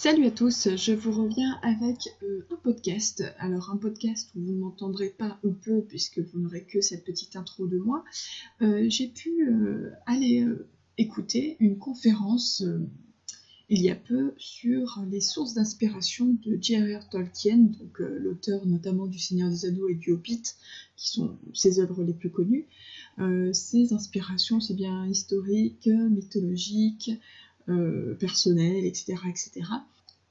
Salut à tous, je vous reviens avec un podcast. Alors un podcast où vous ne m'entendrez pas ou peu puisque vous n'aurez que cette petite intro de moi. J'ai pu aller écouter une conférence il y a peu sur les sources d'inspiration de J.R.R. Tolkien, donc l'auteur notamment du Seigneur des Anneaux et du Hobbit, qui sont ses œuvres les plus connues. Ces inspirations, c'est bien historiques, mythologiques, personnelles, etc., etc.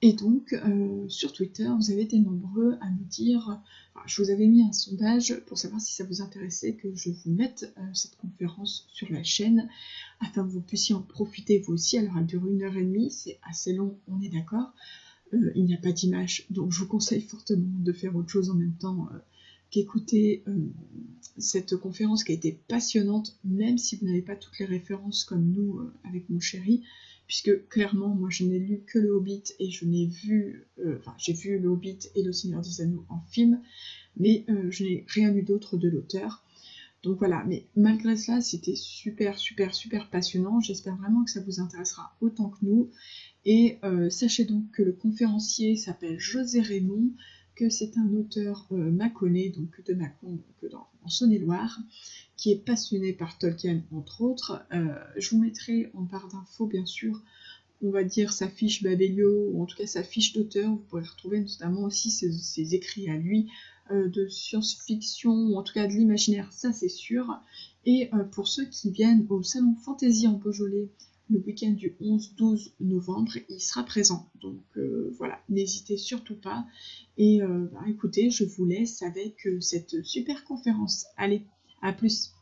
Et donc, sur Twitter, vous avez été nombreux à me dire, enfin, je vous avais mis un sondage pour savoir si ça vous intéressait que je vous mette cette conférence sur la chaîne, afin que vous puissiez en profiter vous aussi. Alors elle dure 1h30, c'est assez long, on est d'accord. Il n'y a pas d'image, donc je vous conseille fortement de faire autre chose en même temps qu'écouter cette conférence qui a été passionnante, même si vous n'avez pas toutes les références comme nous avec mon chéri, puisque clairement moi je n'ai lu que le Hobbit et je n'ai vu, j'ai vu le Hobbit et le Seigneur des Anneaux en film, mais je n'ai rien lu d'autre de l'auteur. Donc voilà, mais malgré cela, c'était super, super, super passionnant. J'espère vraiment que ça vous intéressera autant que nous. Et sachez donc que le conférencier s'appelle José Raymond, que c'est un auteur mâconnais, donc de Mâcon, en Saône-et-Loire, qui est passionné par Tolkien, entre autres. Je vous mettrai en barre d'infos, bien sûr, on va dire sa fiche Babelio, ou en tout cas sa fiche d'auteur. Vous pourrez retrouver notamment aussi ses écrits à lui, de science-fiction, ou en tout cas de l'imaginaire, ça c'est sûr. Et pour ceux qui viennent au Salon Fantasy en Beaujolais, le week-end du 11-12 novembre, il sera présent. Donc voilà, n'hésitez surtout pas. Et écoutez, je vous laisse avec cette super conférence. Allez, à plus.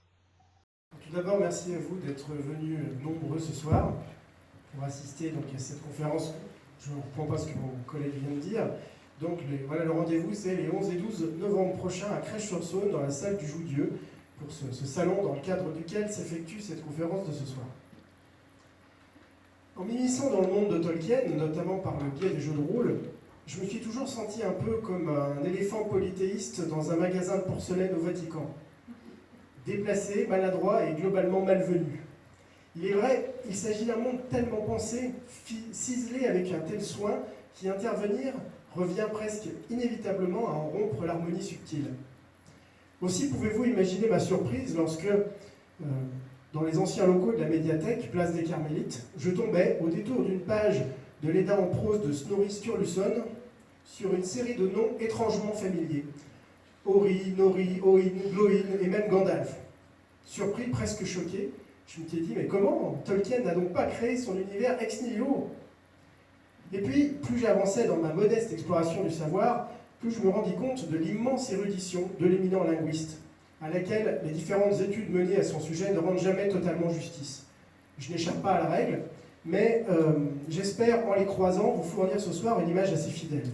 Tout d'abord, merci à vous d'être venus nombreux ce soir pour assister donc, à cette conférence. Je ne reprends pas ce que mon collègue vient de dire. Donc voilà, le rendez-vous, c'est les 11 et 12 novembre prochains à Crèche-sur-Saône, dans la salle du Joux-Dieu, pour ce salon dans le cadre duquel s'effectue cette conférence de ce soir. En m'initiant dans le monde de Tolkien, notamment par le biais des jeux de rôle, je me suis toujours senti un peu comme un éléphant polythéiste dans un magasin de porcelaine au Vatican. Déplacé, maladroit et globalement malvenu. Il est vrai, il s'agit d'un monde tellement pensé, ciselé avec un tel soin, qu'y intervenir revient presque inévitablement à en rompre l'harmonie subtile. Aussi pouvez-vous imaginer ma surprise lorsque, dans les anciens locaux de la médiathèque, place des Carmélites, je tombais, au détour d'une page de l'Edda en prose de Snorri Sturluson, sur une série de noms étrangement familiers. Ori, Nori, Oin, Glóin et même Gandalf. Surpris, presque choqué, je me suis dit, mais comment Tolkien n'a donc pas créé son univers ex nihilo? Et puis, plus j'avançais dans ma modeste exploration du savoir, plus je me rendis compte de l'immense érudition de l'éminent linguiste, à laquelle les différentes études menées à son sujet ne rendent jamais totalement justice. Je n'échappe pas à la règle, mais j'espère, en les croisant, vous fournir ce soir une image assez fidèle.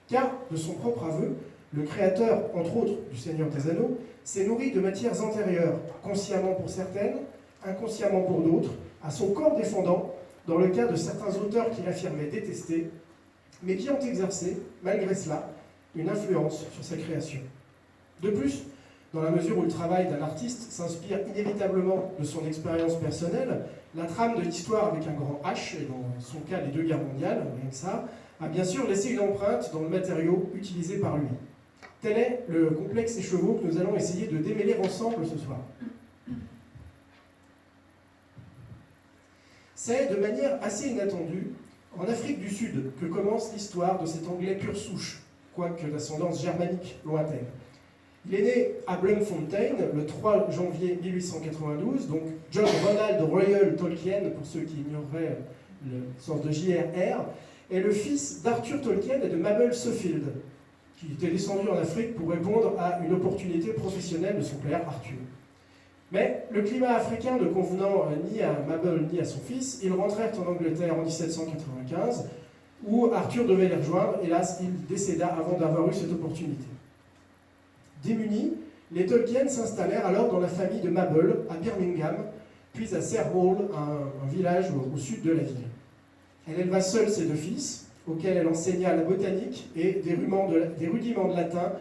Car, de son propre aveu, le créateur, entre autres, du Seigneur des Anneaux, s'est nourri de matières antérieures, consciemment pour certaines, inconsciemment pour d'autres, à son corps défendant, dans le cas de certains auteurs qu'il affirmait détester, mais qui ont exercé, malgré cela, une influence sur sa création. De plus, dans la mesure où le travail d'un artiste s'inspire inévitablement de son expérience personnelle, la trame de l'histoire avec un grand H, et dans son cas les 2 guerres mondiales, rien que ça, a bien sûr laissé une empreinte dans le matériau utilisé par lui. Tel est le complexe écheveau que nous allons essayer de démêler ensemble ce soir. C'est, de manière assez inattendue, en Afrique du Sud que commence l'histoire de cet Anglais pure souche, quoique d'ascendance germanique lointaine. Il est né à Bloemfontein le 3 janvier 1892, donc John Ronald Royal Tolkien, pour ceux qui ignoreraient le sens de JRR, est le fils d'Arthur Tolkien et de Mabel Suffield, qui était descendu en Afrique pour répondre à une opportunité professionnelle de son père Arthur. Mais le climat africain ne convenant ni à Mabel ni à son fils, ils rentrèrent en Angleterre en 1795, où Arthur devait les rejoindre. Hélas, il décéda avant d'avoir eu cette opportunité. Démunis, les Tolkien s'installèrent alors dans la famille de Mabel à Birmingham, puis à Sair Hall, un village au sud de la ville. Elle éleva seule ses 2 fils, auxquels elle enseigna la botanique et des rudiments de latin,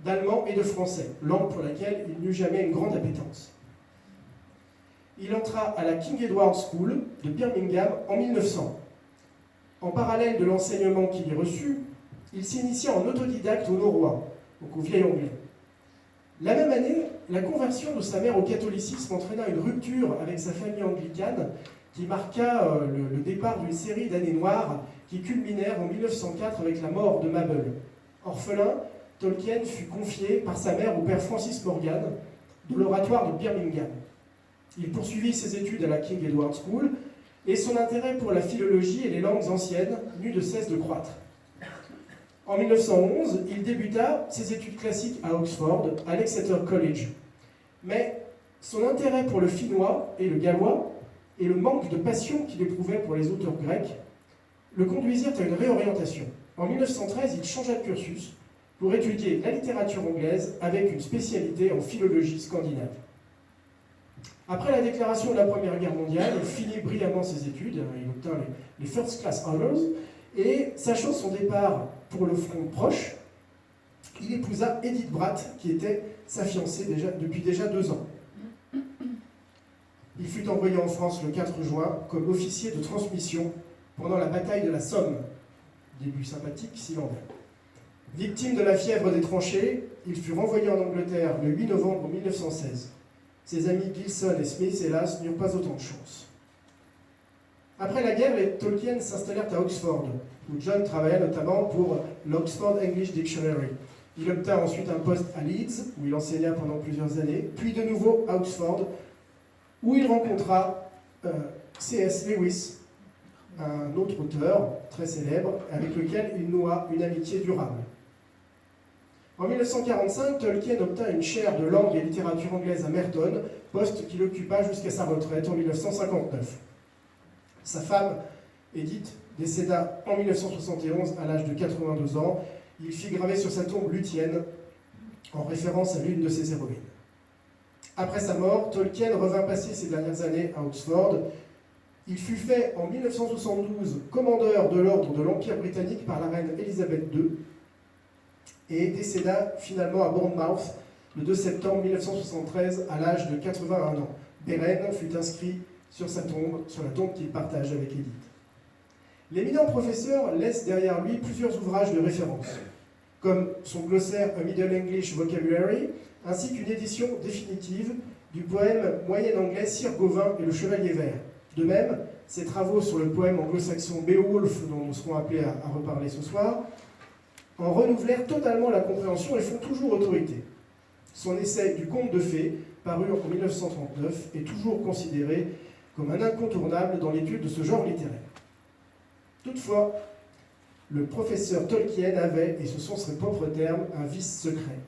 d'allemand et de français, langue pour laquelle il n'eut jamais une grande appétence. Il entra à la King Edward School de Birmingham en 1900. En parallèle de l'enseignement qu'il y reçut, il s'initia en autodidacte au norrois, donc au vieil anglais. La même année, la conversion de sa mère au catholicisme entraîna une rupture avec sa famille anglicane qui marqua le départ d'une série d'années noires qui culminèrent en 1904 avec la mort de Mabel. Orphelin, Tolkien fut confié par sa mère au père Francis Morgan de l'oratoire de Birmingham. Il poursuivit ses études à la King Edward School et son intérêt pour la philologie et les langues anciennes n'eut de cesse de croître. En 1911, il débuta ses études classiques à Oxford, à l'Exeter College. Mais son intérêt pour le finnois et le gallois et le manque de passion qu'il éprouvait pour les auteurs grecs le conduisirent à une réorientation. En 1913, il changea de cursus pour étudier la littérature anglaise avec une spécialité en philologie scandinave. Après la déclaration de la Première Guerre mondiale, il finit brillamment ses études, il obtint les First Class Honors, et sachant son départ pour le front proche, il épousa Edith Bratt, qui était sa fiancée depuis déjà 2 ans. Il fut envoyé en France le 4 juin comme officier de transmission pendant la bataille de la Somme. Début sympathique, s'il en est. Victime de la fièvre des tranchées, il fut renvoyé en Angleterre le 8 novembre 1916. Ses amis Gilson et Smith, hélas, n'eurent pas autant de chance. Après la guerre, les Tolkien s'installèrent à Oxford, où John travailla notamment pour l'Oxford English Dictionary. Il obtint ensuite un poste à Leeds, où il enseigna pendant plusieurs années, puis de nouveau à Oxford, où il rencontra C.S. Lewis, un autre auteur très célèbre, avec lequel il noua une amitié durable. En 1945, Tolkien obtint une chaire de langue et littérature anglaise à Merton, poste qu'il occupa jusqu'à sa retraite en 1959. Sa femme, Edith, décéda en 1971 à l'âge de 82 ans. Il fit graver sur sa tombe Luthien, en référence à l'une de ses héroïnes. Après sa mort, Tolkien revint passer ses dernières années à Oxford. Il fut fait en 1972 commandeur de l'ordre de l'Empire britannique par la reine Élisabeth II et décéda finalement à Bournemouth le 2 septembre 1973 à l'âge de 81 ans. Beren fut inscrit sur sa tombe, sur la tombe qu'il partage avec Edith. L'éminent professeur laisse derrière lui plusieurs ouvrages de référence, comme son glossaire A Middle English Vocabulary, ainsi qu'une édition définitive du poème moyen anglais Sir Gawain et le Chevalier Vert. De même, ses travaux sur le poème anglo-saxon Beowulf, dont nous serons appelés à reparler ce soir, en renouvelèrent totalement la compréhension et font toujours autorité. Son essai du conte de fées, paru en 1939, est toujours considéré comme un incontournable dans l'étude de ce genre littéraire. Toutefois, le professeur Tolkien avait, et ce sont ses propres termes, un vice secret.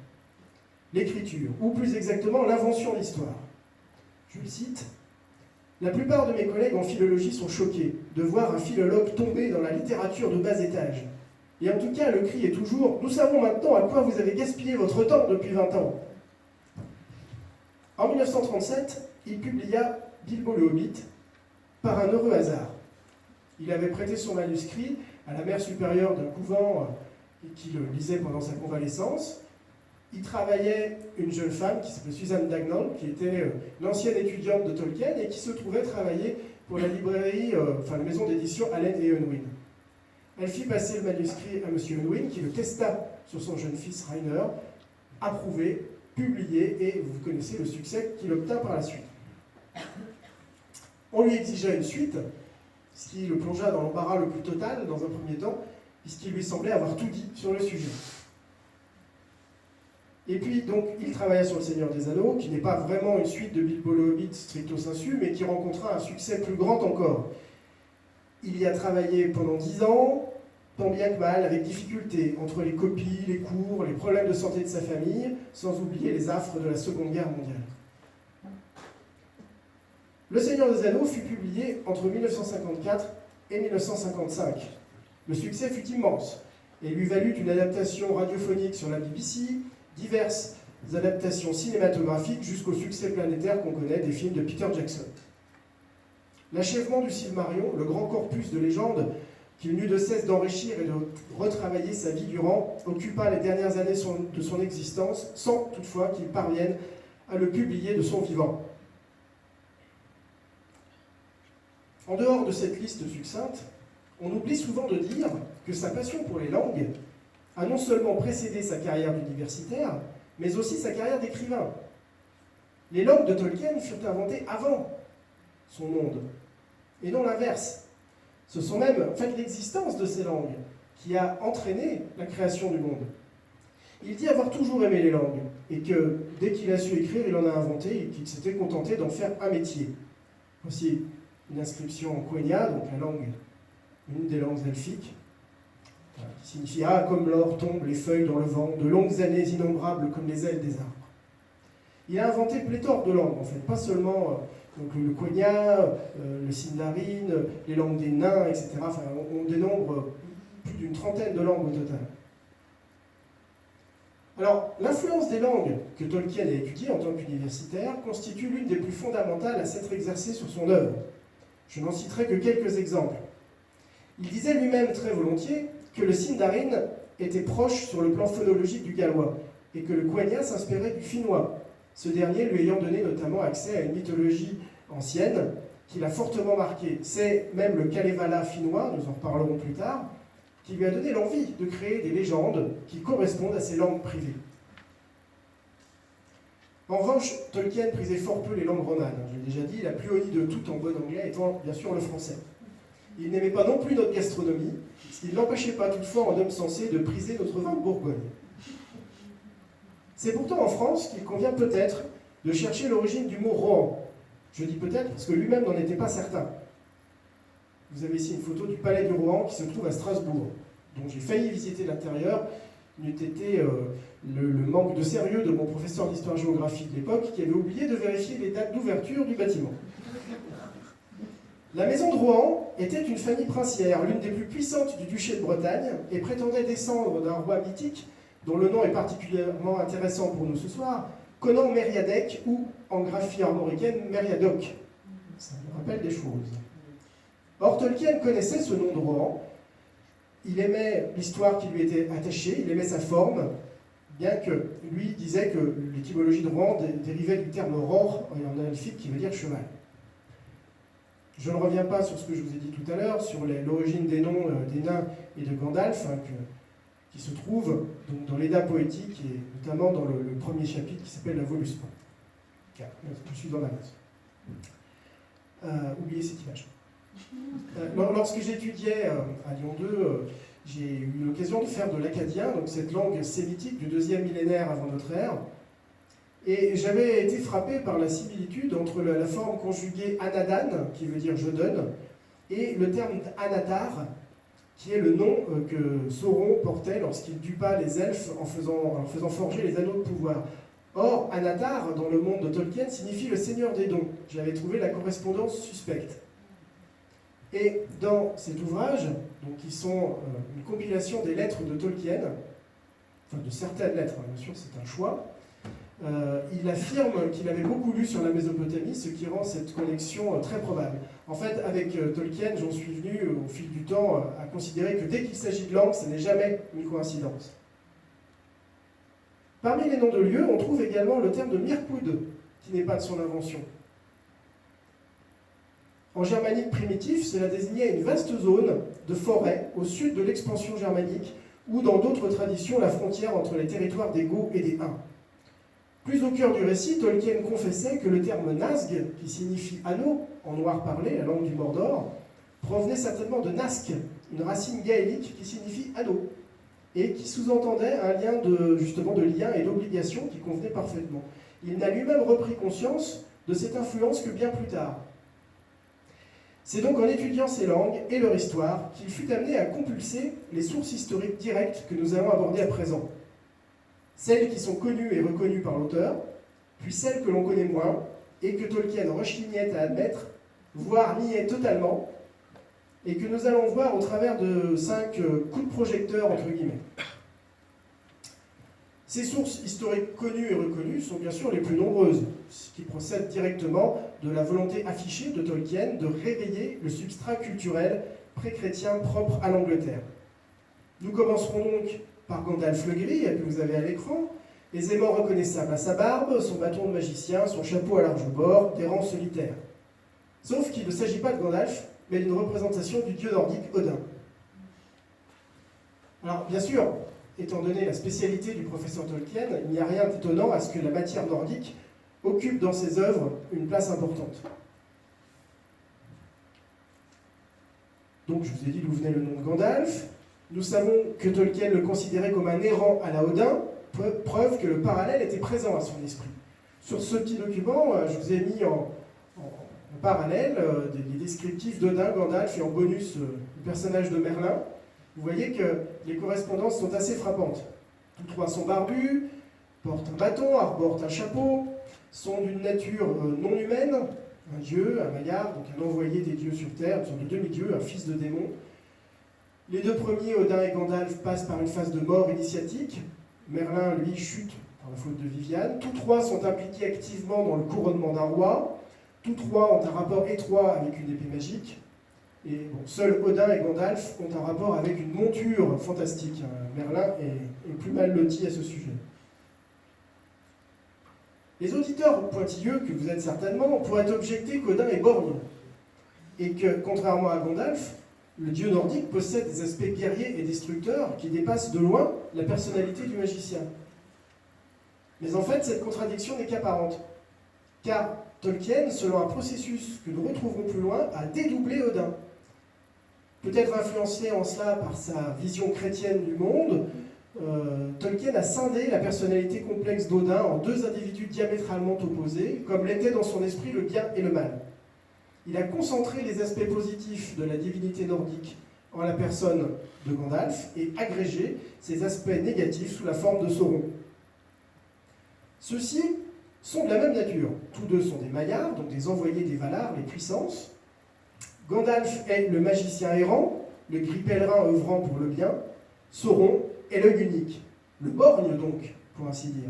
L'écriture, ou plus exactement l'invention de l'histoire. Je le cite. « La plupart de mes collègues en philologie sont choqués de voir un philologue tomber dans la littérature de bas étage. Et en tout cas, le cri est toujours « Nous savons maintenant à quoi vous avez gaspillé votre temps depuis 20 ans ». En 1937, il publia Bilbo le Hobbit par un heureux hasard. Il avait prêté son manuscrit à la mère supérieure d'un couvent qui le lisait pendant sa convalescence. Il travaillait une jeune femme qui s'appelait Suzanne Dagnall, qui était une ancienne étudiante de Tolkien et qui se trouvait travailler pour la librairie, la maison d'édition Allen et Unwin. Elle fit passer le manuscrit à M. Unwin, qui le testa sur son jeune fils Rainer, approuvé, publié, et vous connaissez le succès qu'il obtint par la suite. On lui exigea une suite, ce qui le plongea dans l'embarras le plus total dans un premier temps, puisqu'il lui semblait avoir tout dit sur le sujet. Et puis, donc, il travailla sur Le Seigneur des Anneaux, qui n'est pas vraiment une suite de Bilbo le Hobbit stricto sensu, mais qui rencontra un succès plus grand encore. Il y a travaillé pendant 10 ans, tant bien que mal, avec difficulté, entre les copies, les cours, les problèmes de santé de sa famille, sans oublier les affres de la Seconde Guerre mondiale. Le Seigneur des Anneaux fut publié entre 1954 et 1955. Le succès fut immense et lui valut une adaptation radiophonique sur la BBC, diverses adaptations cinématographiques jusqu'au succès planétaire qu'on connaît des films de Peter Jackson. L'achèvement du Silmarillion, le grand corpus de légendes qu'il n'eut de cesse d'enrichir et de retravailler sa vie durant, occupa les dernières années de son existence, sans toutefois qu'il parvienne à le publier de son vivant. En dehors de cette liste succincte, on oublie souvent de dire que sa passion pour les langues a non seulement précédé sa carrière d'universitaire, mais aussi sa carrière d'écrivain. Les langues de Tolkien furent inventées avant son monde, et non l'inverse. Ce sont même en fait l'existence de ces langues qui a entraîné la création du monde. Il dit avoir toujours aimé les langues, et que dès qu'il a su écrire, il en a inventé, et qu'il s'était contenté d'en faire un métier. Voici une inscription en quenya, donc la langue, une des langues elfiques, qui signifie « Ah, comme l'or tombent les feuilles dans le vent, de longues années innombrables comme les ailes des arbres ». Il a inventé pléthore de langues, en fait, pas seulement donc le quenya, le sindarin, les langues des nains, etc. Enfin, on dénombre plus d'une trentaine de langues au total. Alors, l'influence des langues que Tolkien a étudiées en tant qu'universitaire constitue l'une des plus fondamentales à s'être exercée sur son œuvre. Je n'en citerai que quelques exemples. Il disait lui-même très volontiers que le sindarin était proche sur le plan phonologique du gallois et que le quenya s'inspirait du finnois, ce dernier lui ayant donné notamment accès à une mythologie ancienne qui l'a fortement marqué. C'est même le Kalevala finnois, nous en reparlerons plus tard, qui lui a donné l'envie de créer des légendes qui correspondent à ses langues privées. En revanche, Tolkien prisait fort peu les langues romanes. Je l'ai déjà dit, la plus honnie de toutes en bon anglais étant bien sûr le français. Il n'aimait pas non plus notre gastronomie, ce qui ne l'empêchait pas toutefois en homme sensé de priser notre vin de Bourgogne. C'est pourtant en France qu'il convient peut-être de chercher l'origine du mot Rohan. Je dis peut-être parce que lui-même n'en était pas certain. Vous avez ici une photo du palais du Rohan qui se trouve à Strasbourg, dont j'ai failli visiter l'intérieur, n'eût été le manque de sérieux de mon professeur d'histoire-géographie de l'époque qui avait oublié de vérifier les dates d'ouverture du bâtiment. La maison de Rohan était une famille princière, l'une des plus puissantes du duché de Bretagne, et prétendait descendre d'un roi mythique, dont le nom est particulièrement intéressant pour nous ce soir, Conan Mériadec, ou en graphie armoricaine Mériadoc. Ça me rappelle des choses. Or, Tolkien connaissait ce nom de Rohan, il aimait l'histoire qui lui était attachée, il aimait sa forme, bien que lui disait que l'étymologie de Rohan dérivait du terme Ror, en elfique, qui veut dire cheval. Je ne reviens pas sur ce que je vous ai dit tout à l'heure, sur l'origine des noms des nains et de Gandalf, qui se trouve donc, dans l'Edda poétique, et notamment dans le premier chapitre qui s'appelle la Voluspa. Je suis dans la note. Oubliez cette image. Lorsque j'étudiais à Lyon 2, j'ai eu l'occasion de faire de l'akkadien, donc cette langue sémitique du 2e millénaire avant notre ère, et j'avais été frappé par la similitude entre la forme conjuguée anadan, qui veut dire je donne, et le terme anatar, qui est le nom que Sauron portait lorsqu'il dupa les elfes en faisant forger les anneaux de pouvoir. Or, anatar, dans le monde de Tolkien, signifie le seigneur des dons. J'avais trouvé la correspondance suspecte. Et dans cet ouvrage, donc, qui sont une compilation des lettres de Tolkien, enfin de certaines lettres, hein, bien sûr, c'est un choix, il affirme qu'il avait beaucoup lu sur la Mésopotamie, ce qui rend cette connexion très probable. En fait, avec Tolkien, j'en suis venu au fil du temps à considérer que dès qu'il s'agit de langue, ce n'est jamais une coïncidence. Parmi les noms de lieux, on trouve également le terme de Mirkwood, qui n'est pas de son invention. En germanique primitif, cela désignait une vaste zone de forêt au sud de l'expansion germanique, ou dans d'autres traditions, la frontière entre les territoires des Goths et des Huns. Plus au cœur du récit, Tolkien confessait que le terme Nazg, qui signifie anneau en noir parlé, la langue du Mordor, provenait certainement de Nask, une racine gaélique qui signifie anneau, et qui sous-entendait un lien justement de lien et d'obligation qui convenait parfaitement. Il n'a lui-même repris conscience de cette influence que bien plus tard. C'est donc en étudiant ces langues et leur histoire qu'il fut amené à compulser les sources historiques directes que nous allons aborder à présent. Celles qui sont connues et reconnues par l'auteur, puis celles que l'on connaît moins, et que Tolkien rechignait à admettre, voire niait totalement, et que nous allons voir au travers de 5 coups de projecteur, entre guillemets. Ces sources historiques connues et reconnues sont bien sûr les plus nombreuses, ce qui procède directement de la volonté affichée de Tolkien de réveiller le substrat culturel pré-chrétien propre à l'Angleterre. Nous commencerons donc par Gandalf le Gris, que vous avez à l'écran, aisément reconnaissable à sa barbe, son bâton de magicien, son chapeau à large bord, des rangs solitaires. Sauf qu'il ne s'agit pas de Gandalf, mais d'une représentation du dieu nordique Odin. Alors, bien sûr, étant donné la spécialité du professeur Tolkien, il n'y a rien d'étonnant à ce que la matière nordique occupe dans ses œuvres une place importante. Donc, je vous ai dit d'où venait le nom de Gandalf. Nous savons que Tolkien le considérait comme un errant à la Odin, preuve que le parallèle était présent à son esprit. Sur ce petit document, je vous ai mis en parallèle des descriptifs d'Odin, Gandalf et en bonus le personnage de Merlin. Vous voyez que les correspondances sont assez frappantes. Tous trois sont barbus, portent un bâton, arborent un chapeau, sont d'une nature non humaine, un dieu, un Maillard, donc un envoyé des dieux sur Terre, une sorte de demi-dieu, un fils de démon. Les deux premiers, Odin et Gandalf, passent par une phase de mort initiatique. Merlin, lui, chute par la faute de Viviane. Tous trois sont impliqués activement dans le couronnement d'un roi. Tous trois ont un rapport étroit avec une épée magique. Et bon, seuls Odin et Gandalf ont un rapport avec une monture fantastique. Merlin est plus mal loti à ce sujet. Les auditeurs pointilleux que vous êtes certainement pourraient objecter qu'Odin est borgne. Et que, contrairement à Gandalf, le dieu nordique possède des aspects guerriers et destructeurs qui dépassent de loin la personnalité du magicien. Mais en fait, cette contradiction n'est qu'apparente. Car Tolkien, selon un processus que nous retrouverons plus loin, a dédoublé Odin. Peut-être influencé en cela par sa vision chrétienne du monde, Tolkien a scindé la personnalité complexe d'Odin en deux individus diamétralement opposés, comme l'était dans son esprit le bien et le mal. Il a concentré les aspects positifs de la divinité nordique en la personne de Gandalf et agrégé ses aspects négatifs sous la forme de Sauron. Ceux-ci sont de la même nature. Tous deux sont des Maillards, donc des envoyés des Valar, les puissances. Gandalf est le magicien errant, le gris pèlerin œuvrant pour le bien. Sauron est l'œil unique, le borgne donc, pour ainsi dire,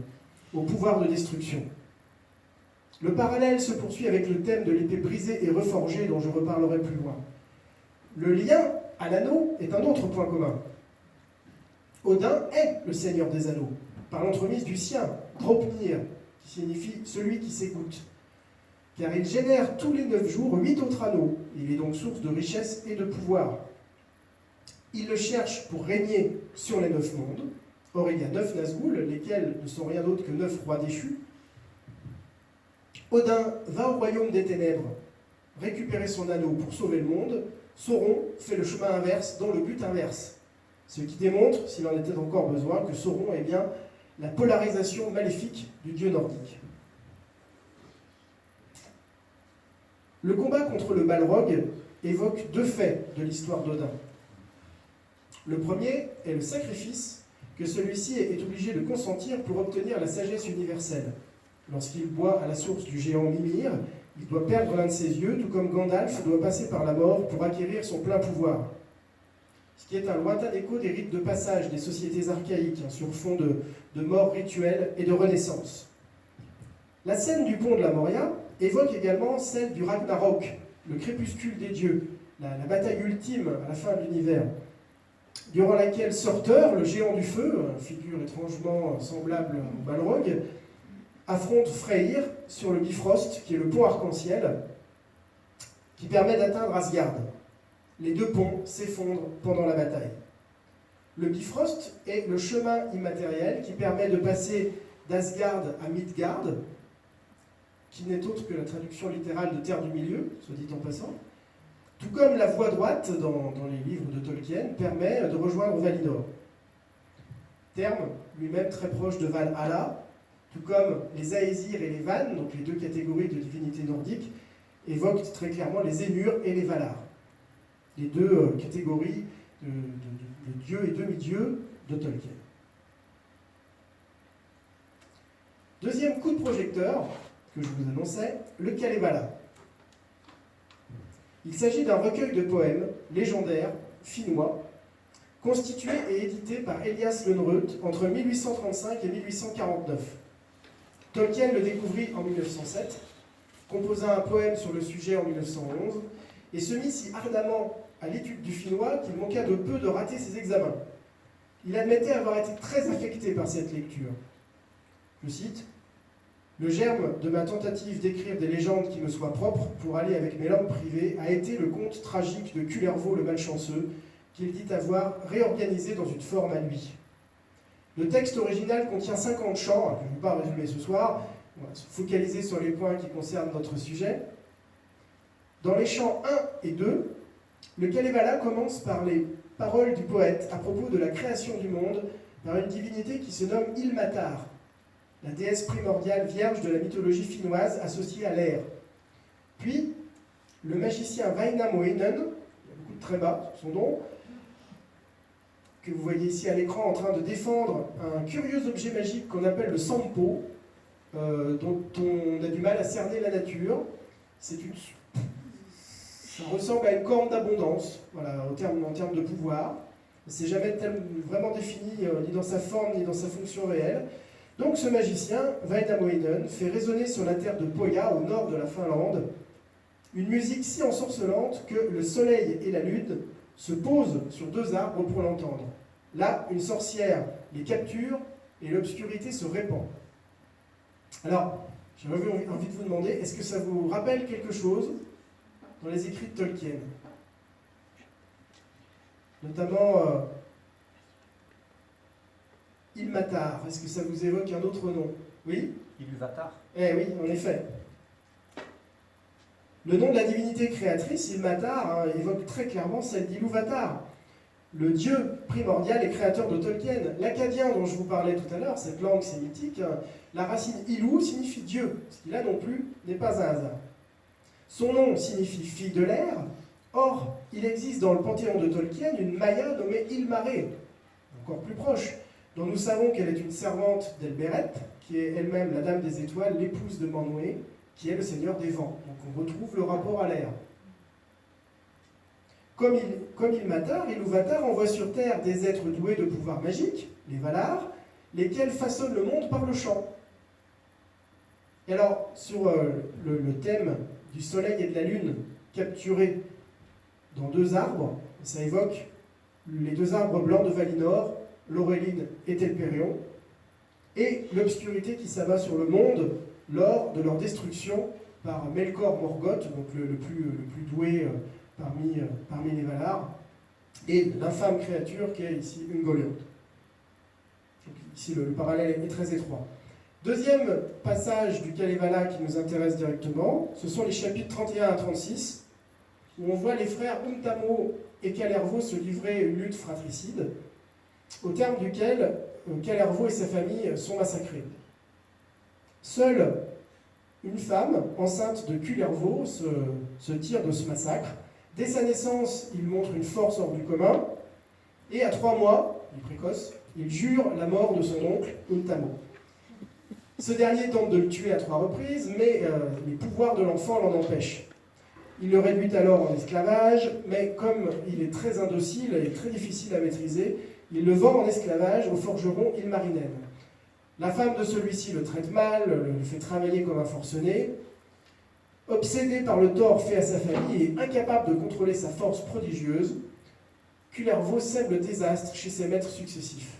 au pouvoir de destruction. Le parallèle se poursuit avec le thème de l'épée brisée et reforgée dont je reparlerai plus loin. Le lien à l'anneau est un autre point commun. Odin est le seigneur des anneaux, par l'entremise du sien, Draupnir, qui signifie celui qui s'écoute. Car il génère tous les 9 jours 8 autres anneaux, et il est donc source de richesse et de pouvoir. Il le cherche pour régner sur les 9 mondes. Or, il y a 9 Nazgûl, lesquels ne sont rien d'autre que 9 rois déchus. Odin va au royaume des ténèbres récupérer son anneau pour sauver le monde. Sauron fait le chemin inverse dans le but inverse. Ce qui démontre, s'il en était encore besoin, que Sauron est bien la polarisation maléfique du dieu nordique. Le combat contre le Balrog évoque deux faits de l'histoire d'Odin. Le premier est le sacrifice que celui-ci est obligé de consentir pour obtenir la sagesse universelle. Lorsqu'il boit à la source du géant Mimir, il doit perdre l'un de ses yeux, tout comme Gandalf doit passer par la mort pour acquérir son plein pouvoir. Ce qui est un lointain écho des rites de passage des sociétés archaïques, sur fond de mort rituelle et de renaissance. La scène du pont de la Moria évoque également celle du Ragnarok, le crépuscule des dieux, la bataille ultime à la fin de l'univers, durant laquelle Surtur, le géant du feu, figure étrangement semblable au Balrog, affronte Freyr sur le Bifrost, qui est le pont arc-en-ciel, qui permet d'atteindre Asgard. Les deux ponts s'effondrent pendant la bataille. Le Bifrost est le chemin immatériel qui permet de passer d'Asgard à Midgard, qui n'est autre que la traduction littérale de Terre du Milieu, soit dit en passant, tout comme la voie droite dans les livres de Tolkien permet de rejoindre Valinor. Terme lui-même très proche de Valhalla, tout comme les Aesir et les Vannes, donc les deux catégories de divinités nordiques, évoquent très clairement les Ainur et les Valar, les deux catégories de dieux et demi-dieux de Tolkien. Deuxième coup de projecteur que je vous annonçais, le Kalevala. Il s'agit d'un recueil de poèmes légendaires finnois, constitué et édité par Elias Lönnrot entre 1835 et 1849. Tolkien le découvrit en 1907, composa un poème sur le sujet en 1911 et se mit si ardemment à l'étude du finnois qu'il manqua de peu de rater ses examens. Il admettait avoir été très affecté par cette lecture. Je cite: « Le germe de ma tentative d'écrire des légendes qui me soient propres pour aller avec mes langues privées a été le conte tragique de Kullervo le malchanceux, qu'il dit avoir réorganisé dans une forme à lui. Le texte original contient 50 chants, que je ne vais pas résumer ce soir, on va se focaliser sur les points qui concernent notre sujet. Dans les chants 1 et 2, le Kalevala commence par les paroles du poète à propos de la création du monde par une divinité qui se nomme Ilmatar, la déesse primordiale vierge de la mythologie finnoise associée à l'air. Puis, le magicien Väinämöinen, il y a beaucoup de trémas sur son nom, que vous voyez ici à l'écran en train de défendre un curieux objet magique qu'on appelle le Sampo, dont on a du mal à cerner la nature. Ça ressemble à une corne d'abondance, voilà, en termes de pouvoir. C'est jamais vraiment défini ni dans sa forme ni dans sa fonction réelle. Donc ce magicien, Väinämöinen, fait résonner sur la terre de Pohja, au nord de la Finlande, une musique si ensorcelante que le soleil et la lune se posent sur 2 arbres pour l'entendre. Là, une sorcière les capture et l'obscurité se répand. Alors, j'avais envie de vous demander, est-ce que ça vous rappelle quelque chose dans les écrits de Tolkien? Notamment Ilmatar, est-ce que ça vous évoque un autre nom? Oui? Ilúvatar. Eh oui, en effet. Le nom de la divinité créatrice, Ilmatar, évoque très clairement celle d'Ilúvatar, le dieu primordial et créateur de Tolkien. L'acadien dont je vous parlais tout à l'heure, cette langue sémitique, la racine Ilu signifie Dieu, ce qui là non plus n'est pas un hasard. Son nom signifie fille de l'air. Or, il existe dans le panthéon de Tolkien une Maya nommée Ilmaré, encore plus proche, dont nous savons qu'elle est une servante d'Elbereth, qui est elle-même la dame des étoiles, l'épouse de Manwë, qui est le seigneur des vents. Donc on retrouve le rapport à l'air. Comme Ilmatar, Ilúvatar envoie sur Terre des êtres doués de pouvoirs magiques, les Valar, lesquels façonnent le monde par le chant. Et alors, sur le thème du soleil et de la lune capturés dans 2 arbres, ça évoque les 2 arbres blancs de Valinor, Lorelin et Telperion, et l'obscurité qui s'abat sur le monde lors de leur destruction par Melkor Morgoth, donc le plus doué parmi les Valar, et l'infâme créature qui est ici Ungoliant. Donc ici le parallèle est très étroit. Deuxième passage du Kalevala qui nous intéresse directement, ce sont les chapitres 31 à 36, où on voit les frères Untamo et Kalervo se livrer à une lutte fratricide, au terme duquel Kalervo et sa famille sont massacrés. Seule une femme, enceinte de Kullervo, se tire de ce massacre. Dès sa naissance, il montre une force hors du commun, et à 3 mois, il est précoce, il jure la mort de son oncle, Untamo. Ce dernier tente de le tuer à 3 reprises, mais les pouvoirs de l'enfant l'en empêchent. Il le réduit alors en esclavage, mais comme il est très indocile et très difficile à maîtriser, il le vend en esclavage au forgeron Ilmarinen. La femme de celui-ci le traite mal, le fait travailler comme un forcené. Obsédé par le tort fait à sa famille et incapable de contrôler sa force prodigieuse, Kullervo sème le désastre chez ses maîtres successifs.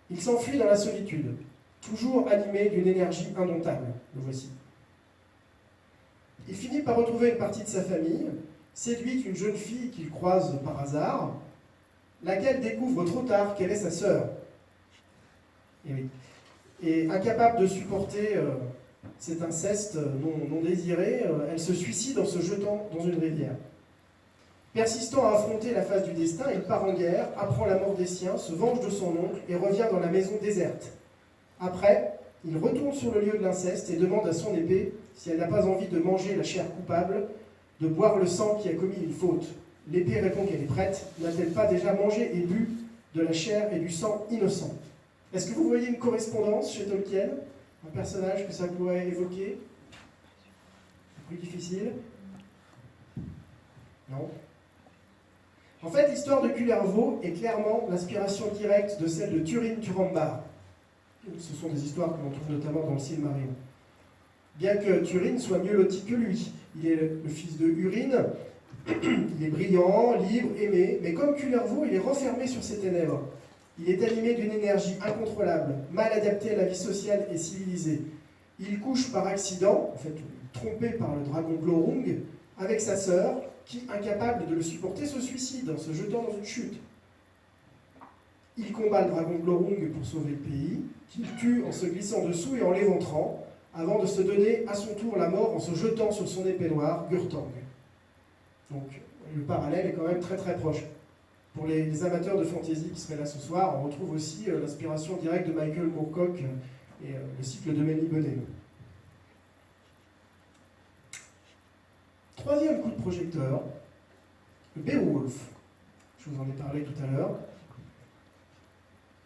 Il s'enfuit dans la solitude, toujours animé d'une énergie indomptable. Le voici. Il finit par retrouver une partie de sa famille, séduit une jeune fille qu'il croise par hasard, laquelle découvre trop tard qu'elle est sa sœur. Et oui. Et incapable de supporter cet inceste non désiré, elle se suicide en se jetant dans une rivière. Persistant à affronter la face du destin, il part en guerre, apprend la mort des siens, se venge de son oncle et revient dans la maison déserte. Après, il retourne sur le lieu de l'inceste et demande à son épée si elle n'a pas envie de manger la chair coupable, de boire le sang qui a commis une faute. L'épée répond qu'elle est prête. N'a-t-elle pas déjà mangé et bu de la chair et du sang innocent? Est-ce que vous voyez une correspondance chez Tolkien? Un personnage que ça pourrait évoquer? C'est plus difficile? Non? En fait, l'histoire de Kullervo est clairement l'inspiration directe de celle de Turin Turambar. Ce sont des histoires que l'on trouve notamment dans le Silmarillion. Bien que Turin soit mieux loti que lui, il est le fils de Húrin, il est brillant, libre, aimé, mais comme Kullervo, il est renfermé sur ses ténèbres. Il est animé d'une énergie incontrôlable, mal adaptée à la vie sociale et civilisée. Il couche par accident, en fait trompé par le dragon Glorung, avec sa sœur, qui, incapable de le supporter, se suicide en se jetant dans une chute. Il combat le dragon Glorung pour sauver le pays, qu'il tue en se glissant dessous et en l'éventrant, avant de se donner à son tour la mort en se jetant sur son épée noire, Gurtang. Donc le parallèle est quand même très très proche. Pour les amateurs de fantasy qui seraient là ce soir, on retrouve aussi l'inspiration directe de Michael Moorcock et le cycle de Manny Bonnet. Troisième coup de projecteur, le Beowulf. Je vous en ai parlé tout à l'heure.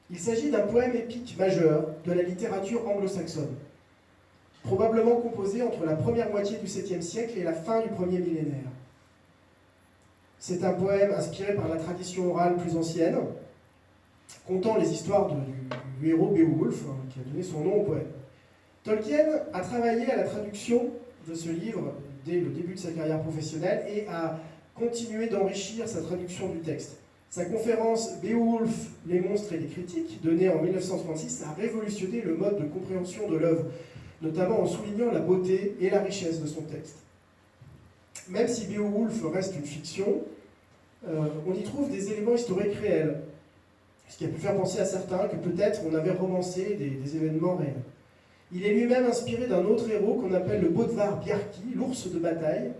Il s'agit d'un poème épique majeur de la littérature anglo-saxonne, probablement composé entre la première moitié du 7e siècle et la fin du premier millénaire. C'est un poème inspiré par la tradition orale plus ancienne, contant les histoires du héros Beowulf, qui a donné son nom au poème. Tolkien a travaillé à la traduction de ce livre dès le début de sa carrière professionnelle et a continué d'enrichir sa traduction du texte. Sa conférence Beowulf, les monstres et les critiques, donnée en 1936, a révolutionné le mode de compréhension de l'œuvre, notamment en soulignant la beauté et la richesse de son texte. Même si Beowulf reste une fiction, on y trouve des éléments historiques réels, ce qui a pu faire penser à certains que peut-être on avait romancé des événements réels. Il est lui-même inspiré d'un autre héros qu'on appelle le Bodvar Bjarki, l'ours de bataille,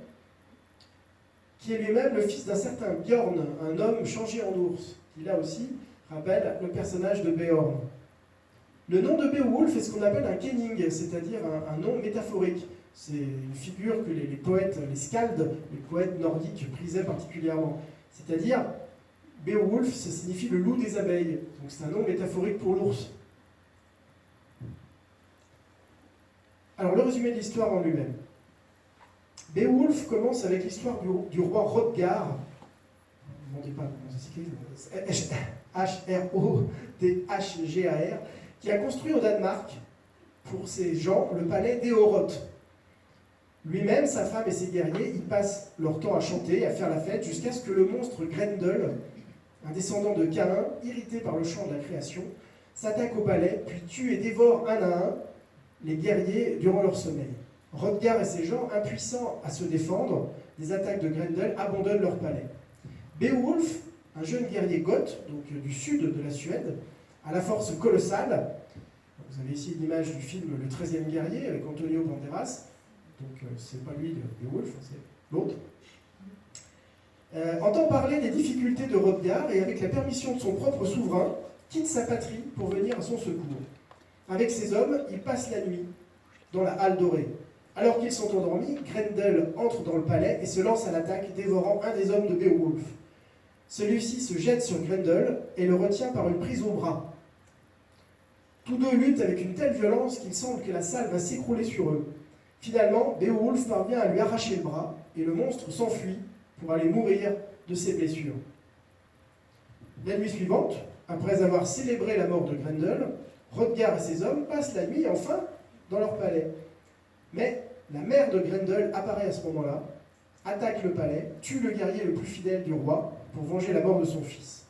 qui est lui-même le fils d'un certain Bjorn, un homme changé en ours, qui là aussi rappelle le personnage de Beorn. Le nom de Beowulf est ce qu'on appelle un kenning, c'est-à-dire un nom métaphorique. C'est une figure que les poètes, les skalds, les poètes nordiques prisaient particulièrement. C'est-à-dire, Beowulf, ça signifie le loup des abeilles. Donc c'est un nom métaphorique pour l'ours. Alors le résumé de l'histoire en lui-même. Beowulf commence avec l'histoire du roi Hrothgar. Ne me demandez pas comment ça s'écrit. H-R-O-T-H-G-A-R, qui a construit au Danemark, pour ses gens, le palais d'Eoroth. Lui-même, sa femme et ses guerriers, ils passent leur temps à chanter, à faire la fête, jusqu'à ce que le monstre Grendel, un descendant de Caïn, irrité par le chant de la création, s'attaque au palais, puis tue et dévore un à un les guerriers durant leur sommeil. Hrothgar et ses gens, impuissants à se défendre des attaques de Grendel, abandonnent leur palais. Beowulf, un jeune guerrier goth, donc du sud de la Suède, à la force colossale. Vous avez ici une image du film Le 13e guerrier avec Antonio Banderas. Donc c'est pas lui, Beowulf, c'est l'autre. Entend parler des difficultés de Hrothgar et avec la permission de son propre souverain, quitte sa patrie pour venir à son secours. Avec ses hommes, il passe la nuit dans la halle dorée. Alors qu'ils sont endormis, Grendel entre dans le palais et se lance à l'attaque, dévorant un des hommes de Beowulf. Celui-ci se jette sur Grendel et le retient par une prise au bras. Tous deux luttent avec une telle violence qu'il semble que la salle va s'écrouler sur eux. Finalement, Beowulf parvient à lui arracher le bras et le monstre s'enfuit pour aller mourir de ses blessures. La nuit suivante, après avoir célébré la mort de Grendel, Hrothgar et ses hommes passent la nuit enfin dans leur palais. Mais la mère de Grendel apparaît à ce moment-là, attaque le palais, tue le guerrier le plus fidèle du roi pour venger la mort de son fils.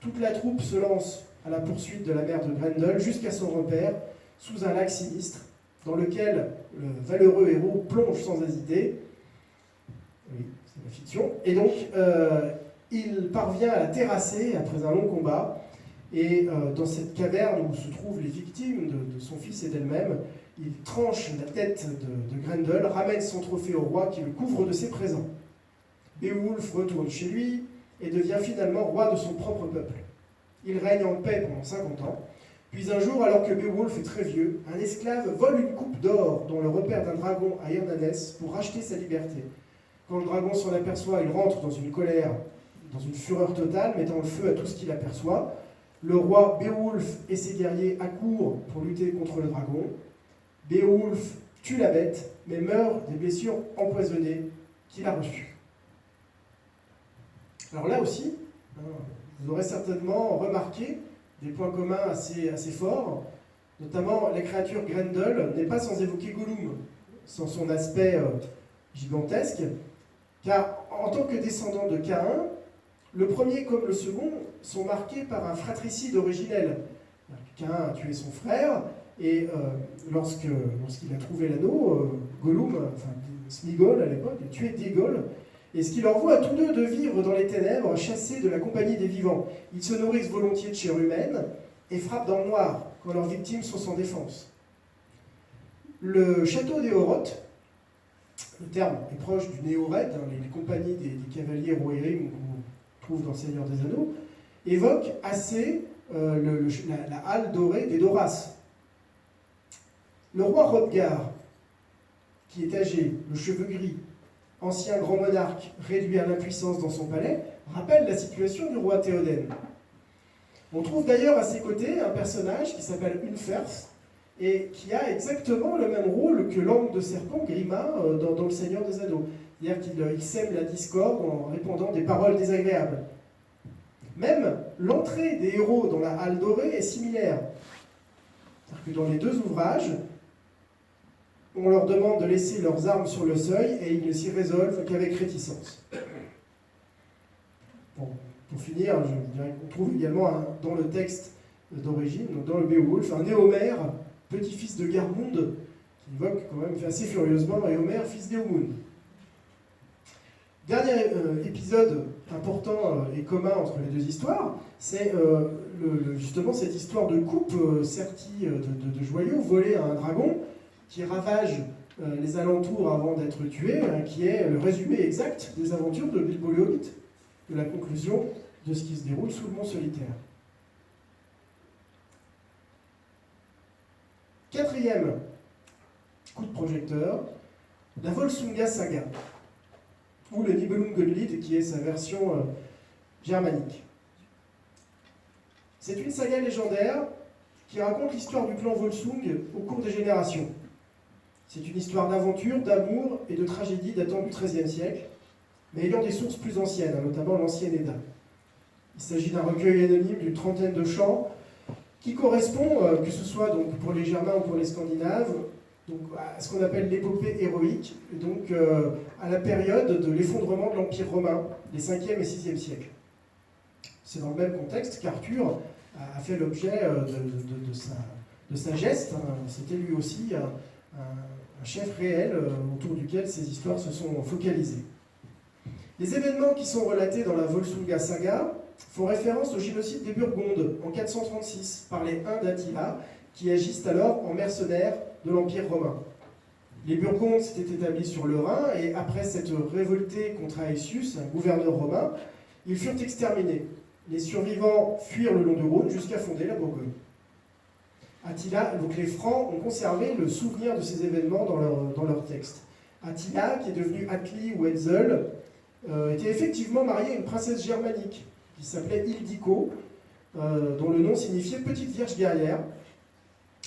Toute la troupe se lance à la poursuite de la mère de Grendel jusqu'à son repère, sous un lac sinistre, dans lequel le valeureux héros plonge sans hésiter. Oui, c'est la fiction. Et donc, il parvient à la terrasser après un long combat. Et dans cette caverne où se trouvent les victimes de son fils et d'elle-même, il tranche la tête de Grendel, ramène son trophée au roi qui le couvre de ses présents. Beowulf retourne chez lui et devient finalement roi de son propre peuple. Il règne en paix pendant 50 ans. Puis un jour, alors que Beowulf est très vieux, un esclave vole une coupe d'or dans le repère d'un dragon à Hyrdanès pour racheter sa liberté. Quand le dragon s'en aperçoit, il rentre dans une colère, dans une fureur totale, mettant le feu à tout ce qu'il aperçoit. Le roi Beowulf et ses guerriers accourent pour lutter contre le dragon. Beowulf tue la bête, mais meurt des blessures empoisonnées qu'il a reçues. Alors là aussi, vous aurez certainement remarqué des points communs assez forts, notamment la créature Grendel n'est pas sans évoquer Gollum, sans son aspect gigantesque, car en tant que descendant de Caïn, le premier comme le second sont marqués par un fratricide originel. Caïn a tué son frère, et lorsqu'il a trouvé l'anneau, Gollum, enfin Smigol à l'époque, a tué Dégol, Et ce qui leur vaut à tous deux de vivre dans les ténèbres, chassés de la compagnie des vivants. Ils se nourrissent volontiers de chair humaine et frappent dans le noir quand leurs victimes sont sans défense. Le château des Oroth, le terme est proche du Néored, les compagnies des cavaliers Rohirrim qu'on trouve dans le Seigneur des Anneaux, évoque assez la halle dorée des Doras. Le roi Hrothgar, qui est âgé, le cheveu gris, ancien grand monarque réduit à l'impuissance dans son palais, rappelle la situation du roi Théoden. On trouve d'ailleurs à ses côtés un personnage qui s'appelle Unferth et qui a exactement le même rôle que l'angle de serpent Grima dans le Seigneur des Anneaux. C'est-à-dire qu'il sème la discorde en répandant des paroles désagréables. Même l'entrée des héros dans la halle dorée est similaire. C'est-à-dire que dans les deux ouvrages, on leur demande de laisser leurs armes sur le seuil et ils ne s'y résolvent qu'avec réticence. Bon, pour finir, je dirais qu'on trouve également dans le texte d'origine, dans le Beowulf, un Éomer, petit-fils de Garmund, qui évoque quand même assez furieusement Éomer, fils d'Éomun. Dernier épisode important et commun entre les deux histoires, c'est justement cette histoire de coupe sertie de joyaux volés à un dragon qui ravage les alentours avant d'être tué, qui est le résumé exact des aventures de Bilbo le Hobbit, de la conclusion de ce qui se déroule sous le mont solitaire. Quatrième coup de projecteur, la Volsunga Saga, ou le Nibelungenlied, qui est sa version germanique. C'est une saga légendaire qui raconte l'histoire du clan Volsung au cours des générations. C'est une histoire d'aventure, d'amour et de tragédie datant du XIIIe siècle, mais ayant des sources plus anciennes, notamment l'ancienne Edda. Il s'agit d'un recueil anonyme d'une trentaine de chants qui correspond, que ce soit donc pour les Germains ou pour les Scandinaves, donc à ce qu'on appelle l'épopée héroïque, et donc à la période de l'effondrement de l'Empire romain, les 5e et 6e siècles. C'est dans le même contexte qu'Arthur a fait l'objet de sa geste. C'était lui aussi un chef réel autour duquel ces histoires se sont focalisées. Les événements qui sont relatés dans la Volsunga Saga font référence au génocide des Burgondes en 436 par les Huns d'Attila, qui agissent alors en mercenaires de l'Empire romain. Les Burgondes s'étaient établis sur le Rhin et après s'être révoltés contre Aetius, un gouverneur romain, ils furent exterminés. Les survivants fuirent le long du Rhône jusqu'à fonder la Bourgogne. Attila, donc les Francs ont conservé le souvenir de ces événements dans leur texte. Attila, qui est devenu Atli ou Etzel, était effectivement marié à une princesse germanique qui s'appelait Ildiko, dont le nom signifiait petite vierge guerrière,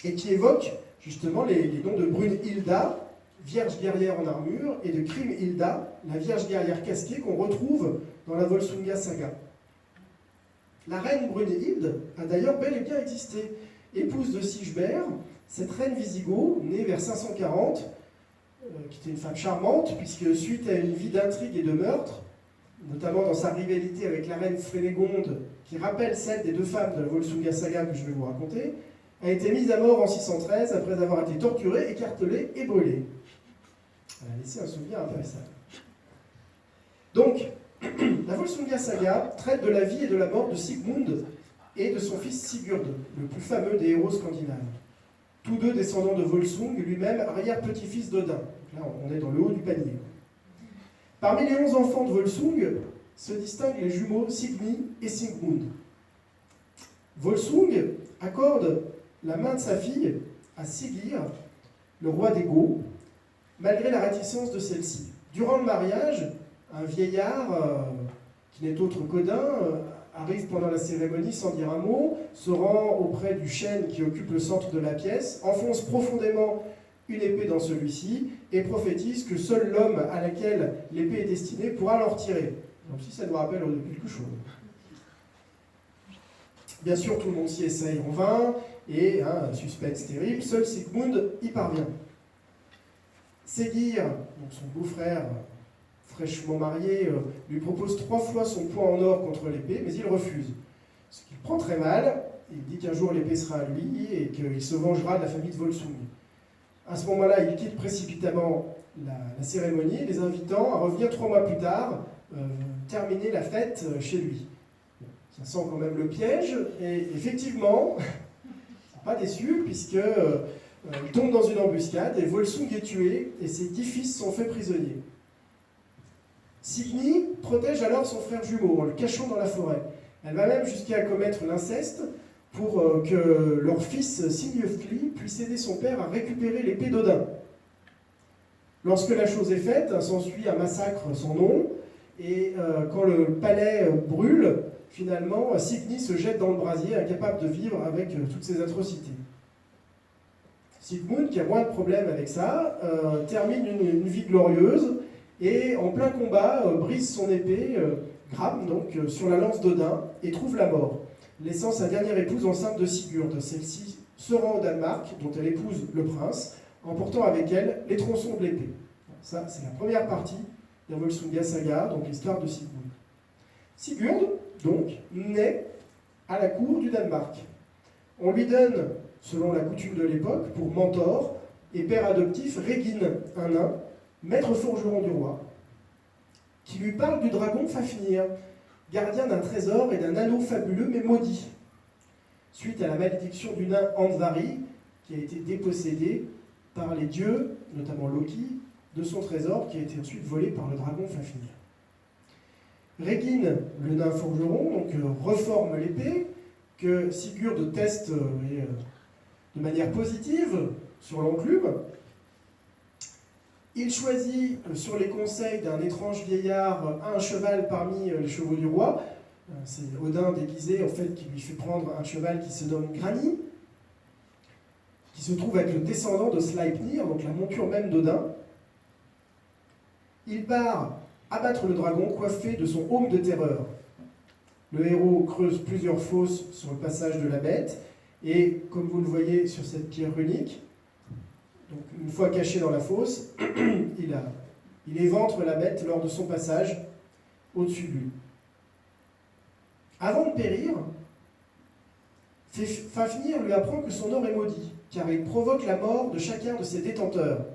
et qui évoque justement les noms de Brunhilda, vierge guerrière en armure, et de Kriemhilda, la vierge guerrière casquée qu'on retrouve dans la Volsunga Saga. La reine Brunhilde a d'ailleurs bel et bien existé. Épouse de Sigebert, cette reine Visigoth, née vers 540, qui était une femme charmante, puisque suite à une vie d'intrigue et de meurtre, notamment dans sa rivalité avec la reine Frénégonde, qui rappelle celle des deux femmes de la Volsunga Saga que je vais vous raconter, a été mise à mort en 613 après avoir été torturée, écartelée et brûlée. Elle a laissé un souvenir impérissable. Donc, la Volsunga Saga traite de la vie et de la mort de Sigmund et de son fils Sigurd, le plus fameux des héros scandinaves. Tous deux descendants de Volsung, lui-même arrière-petit-fils d'Odin. Là, on est dans le haut du panier. Parmi les 11 enfants de Volsung se distinguent les jumeaux Signy et Sigmund. Volsung accorde la main de sa fille à Siggeir, le roi des Goths, malgré la réticence de celle-ci. Durant le mariage, un vieillard, qui n'est autre qu'Odin, arrive pendant la cérémonie sans dire un mot, se rend auprès du chêne qui occupe le centre de la pièce, enfonce profondément une épée dans celui-ci et prophétise que seul l'homme à laquelle l'épée est destinée pourra l'en retirer. Donc si ça nous rappelle quelque chose. Bien sûr, tout le monde s'y essaye en vain, et un suspense terrible, seul Sigmund y parvient. Siggeir, donc son beau-frère fraîchement marié, lui propose 3 fois son poids en or contre l'épée, mais il refuse. Ce qu'il prend très mal, il dit qu'un jour l'épée sera à lui et qu'il se vengera de la famille de Volsung. À ce moment-là, il quitte précipitamment la cérémonie, les invitant à revenir 3 mois plus tard, terminer la fête chez lui. Ça sent quand même le piège, et effectivement, pas déçu, puisque il tombe dans une embuscade, et Volsung est tué, et ses 10 fils sont faits prisonniers. Signy protège alors son frère jumeau, en le cachant dans la forêt. Elle va même jusqu'à commettre l'inceste pour que leur fils Signeufli puisse aider son père à récupérer l'épée d'Odin. Lorsque la chose est faite, s'ensuit un massacre sans nom, et quand le palais brûle, finalement, Signy se jette dans le brasier, incapable de vivre avec toutes ces atrocités. Sigmund, qui a moins de problèmes avec ça, termine une vie glorieuse, et en plein combat, brise son épée, Gram, donc, sur la lance d'Odin, et trouve la mort, laissant sa dernière épouse enceinte de Sigurd. Celle-ci se rend au Danemark, dont elle épouse le prince, emportant avec elle les tronçons de l'épée. Ça, c'est la première partie de la Volsunga Saga, donc l'histoire de Sigmund. Sigurd, donc, naît à la cour du Danemark. On lui donne, selon la coutume de l'époque, pour mentor et père adoptif Regin, un nain, maître forgeron du roi, qui lui parle du dragon Fafnir, gardien d'un trésor et d'un anneau fabuleux mais maudit, suite à la malédiction du nain Andvari, qui a été dépossédé par les dieux, notamment Loki, de son trésor qui a été ensuite volé par le dragon Fafnir. Regin, le nain forgeron, donc, reforme l'épée, que Sigurd teste de manière positive sur l'enclume. Il choisit, sur les conseils d'un étrange vieillard, un cheval parmi les chevaux du roi. C'est Odin déguisé, en fait, qui lui fait prendre un cheval qui se nomme Grani, qui se trouve être le descendant de Sleipnir, donc la monture même d'Odin. Il part abattre le dragon, coiffé de son aume de terreur. Le héros creuse plusieurs fosses sur le passage de la bête, et comme vous le voyez sur cette pierre runique, donc une fois caché dans la fosse, il éventre la bête lors de son passage au-dessus de lui. Avant de périr, Fafnir lui apprend que son or est maudit, car il provoque la mort de chacun de ses détenteurs.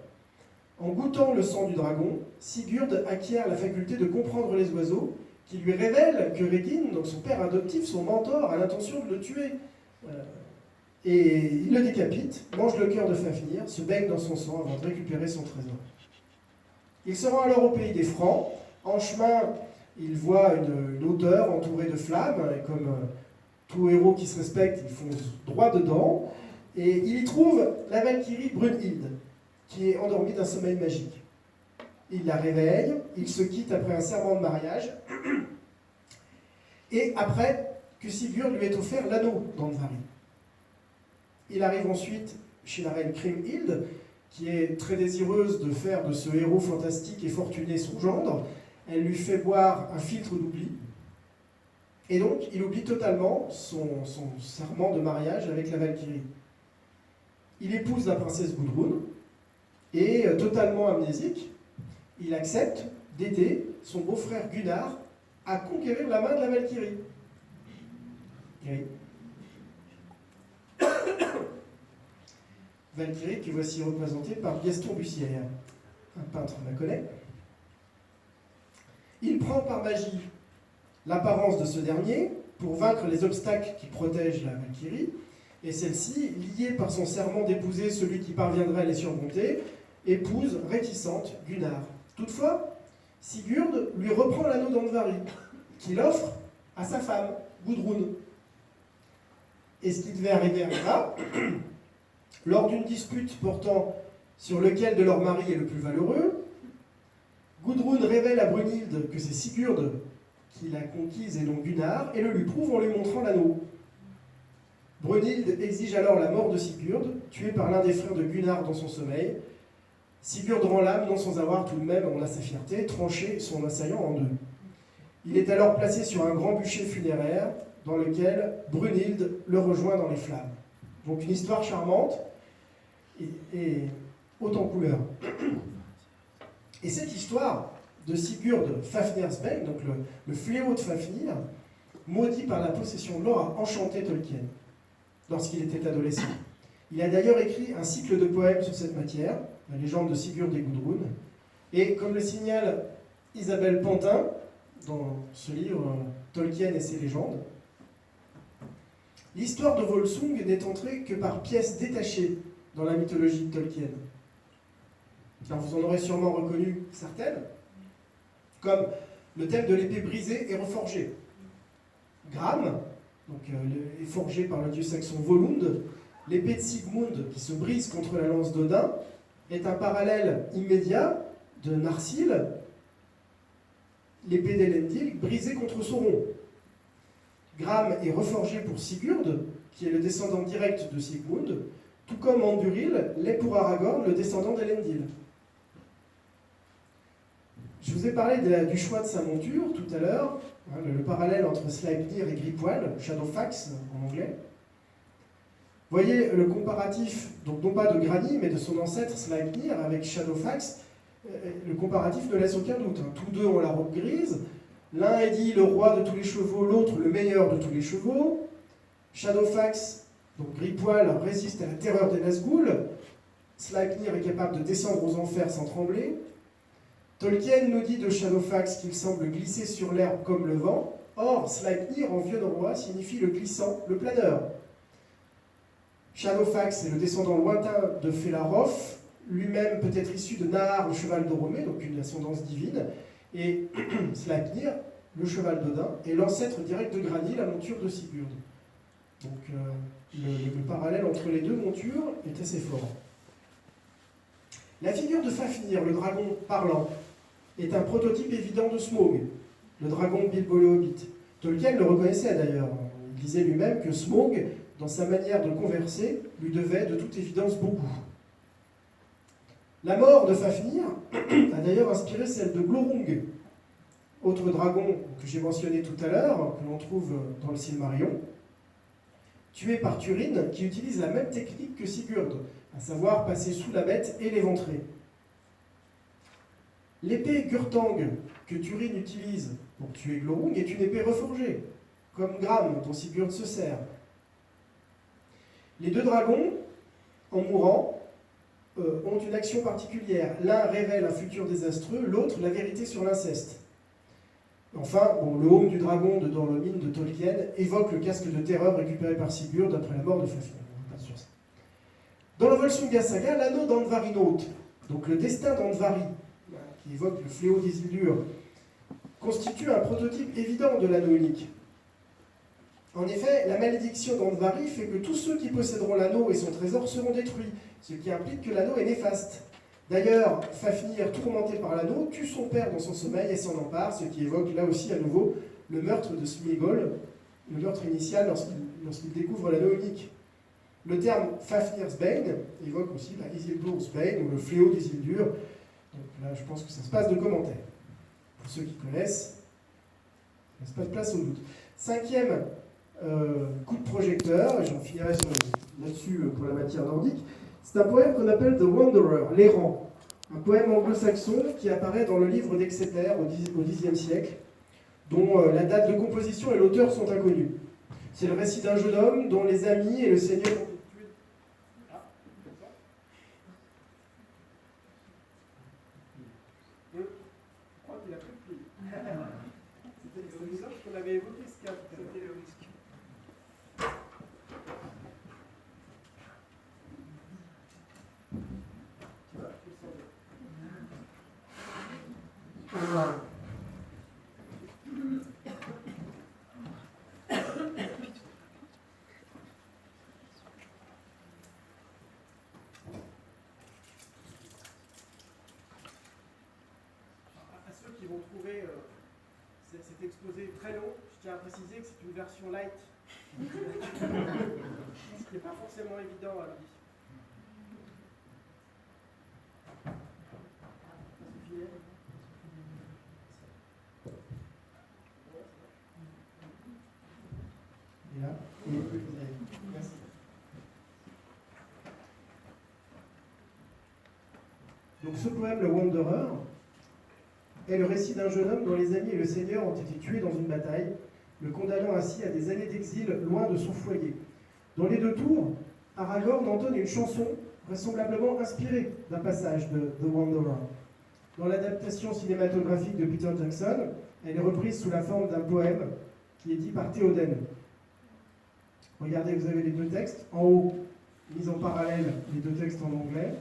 En goûtant le sang du dragon, Sigurd acquiert la faculté de comprendre les oiseaux, qui lui révèlent que Regin, donc son père adoptif, son mentor, a l'intention de le tuer. Et il le décapite, mange le cœur de Fafnir, se baigne dans son sang avant de récupérer son trésor. Il se rend alors au pays des Francs. En chemin, il voit une hauteur entourée de flammes, et comme tout héros qui se respecte, il fonce droit dedans, et il y trouve la Valkyrie Brunhild, qui est endormie d'un sommeil magique. Il la réveille, il se quitte après un serment de mariage, et après que Sigurd lui ait offert l'anneau d'Andvari. Il arrive ensuite chez la reine Kriemhild, qui est très désireuse de faire de ce héros fantastique et fortuné son gendre. Elle lui fait boire un filtre d'oubli, et donc il oublie totalement son serment de mariage avec la Valkyrie. Il épouse la princesse Gudrun, et totalement amnésique, il accepte d'aider son beau-frère Gunnar à conquérir la main de la Valkyrie. Oui. Valkyrie qui voici représentée par Gaston Bussière, un peintre mâconnais. Il prend par magie l'apparence de ce dernier pour vaincre les obstacles qui protègent la Valkyrie, et celle-ci, liée par son serment d'épouser celui qui parviendrait à les surmonter, épouse réticente Gunnar. Toutefois, Sigurd lui reprend l'anneau d'Andvari, qu'il offre à sa femme, Gudrun. Et ce qui devait arriver arriva. Lors d'une dispute portant sur lequel de leurs maris est le plus valeureux, Gudrun révèle à Brunhild que c'est Sigurd qui l'a conquise et non Gunnar, et le lui prouve en lui montrant l'anneau. Brunhild exige alors la mort de Sigurd, tué par l'un des frères de Gunnar dans son sommeil. Sigurd rend l'âme, non sans avoir tout de même, on a sa fierté, tranché son assaillant en deux. Il est alors placé sur un grand bûcher funéraire, dans lequel Brunhild le rejoint dans les flammes. Donc une histoire charmante et haute en couleurs. Et cette histoire de Sigurd Fafnirsbane, donc le fléau de Fafnir, maudit par la possession de l'or, a enchanté Tolkien lorsqu'il était adolescent. Il a d'ailleurs écrit un cycle de poèmes sur cette matière, la légende de Sigurd et Gudrun, Et comme le signale Isabelle Pantin, dans ce livre Tolkien et ses légendes, l'histoire de Volsung n'est entrée que par pièces détachées dans la mythologie de Tolkien. Alors vous en aurez sûrement reconnu certaines, comme le thème de l'épée brisée et reforgée. Gram, est forgé par le dieu saxon Volund, l'épée de Sigmund qui se brise contre la lance d'Odin, est un parallèle immédiat de Narsil, l'épée d'Elendil brisée contre Sauron. Gram est reforgé pour Sigurd, qui est le descendant direct de Sigmund, tout comme Anduril l'est pour Aragorn, le descendant d'Elendil. Je vous ai parlé du choix de sa monture tout à l'heure, le parallèle entre Sleipnir et Gripoil, Shadowfax en anglais. Vous voyez le comparatif, donc non pas de Grani, mais de son ancêtre Sleipnir avec Shadowfax, le comparatif ne laisse aucun doute. Tous deux ont la robe grise, l'un est dit le roi de tous les chevaux, l'autre le meilleur de tous les chevaux. Shadowfax, donc Gripoil, résiste à la terreur des Nazgûl. Sleipnir est capable de descendre aux enfers sans trembler. Tolkien nous dit de Shadowfax qu'il semble glisser sur l'herbe comme le vent. Or, Sleipnir en vieux norrois signifie le glissant, le planeur. Shadowfax est le descendant lointain de Felaroth, lui-même peut être issu de Nahar, le cheval d'Oromé, donc une ascendance divine, et Sleipnir, le cheval d'Odin, est l'ancêtre direct de Grani, la monture de Sigurd. Donc le parallèle entre les deux montures est assez fort. La figure de Fafnir, le dragon parlant, est un prototype évident de Smaug, le dragon Bilbo le Hobbit. Tolkien le reconnaissait d'ailleurs. Il disait lui-même que Smaug, dans sa manière de converser, lui devait de toute évidence beaucoup. La mort de Fafnir a d'ailleurs inspiré celle de Glorung, autre dragon que j'ai mentionné tout à l'heure, que l'on trouve dans le Silmarillion, tué par Túrin, qui utilise la même technique que Sigurd, à savoir passer sous la bête et l'éventrer. L'épée Gurtang que Túrin utilise pour tuer Glorung est une épée reforgée, comme Gram dont Sigurd se sert. Les deux dragons, en mourant, ont une action particulière. L'un révèle un futur désastreux, l'autre la vérité sur l'inceste. Enfin, le haume du dragon de dans le mine de Tolkien évoque le casque de terreur récupéré par Sigurd après la mort de Fafnir. Dans la Volsunga saga, l'anneau d'Andvarinaut, donc le destin d'Andvari, qui évoque le fléau d'Isildur, constitue un prototype évident de l'anneau unique. En effet, la malédiction d'Andvari fait que tous ceux qui posséderont l'anneau et son trésor seront détruits, ce qui implique que l'anneau est néfaste. D'ailleurs, Fafnir, tourmenté par l'anneau, tue son père dans son sommeil et s'en empare, ce qui évoque là aussi à nouveau le meurtre de Sméagol, le meurtre initial lorsqu'il découvre l'anneau unique. Le terme Fafnir's Bane évoque aussi Isildur's Bane, ou le fléau d'Isildur. Donc là, je pense que ça se passe de commentaires. Pour ceux qui connaissent, il ne se passe de place au doute. Cinquième coup de projecteur, et j'en finirai là-dessus pour la matière nordique, c'est un poème qu'on appelle The Wanderer, l'errant. Un poème anglo-saxon qui apparaît dans le livre d'Exeter au Xe siècle, dont la date de composition et l'auteur sont inconnus. C'est le récit d'un jeune homme dont les amis et le Seigneur ont été tués. Je crois qu'il a pris le pli. C'était bizarre qu'on avait évoqué ce cas. C'était le risque. Qui vont trouver cet exposé très long, je tiens à préciser que c'est une version light, ce qui n'est pas forcément évident à lire. Et là, merci. Donc ce poème, le Wanderer, est le récit d'un jeune homme dont les amis et le Seigneur ont été tués dans une bataille, le condamnant ainsi à des années d'exil loin de son foyer. Dans les deux tours, Aragorn entonne une chanson vraisemblablement inspirée d'un passage de The Wanderer. Dans l'adaptation cinématographique de Peter Jackson, elle est reprise sous la forme d'un poème qui est dit par Théoden. Regardez, vous avez les deux textes. En haut, mis en parallèle, les deux textes en anglais.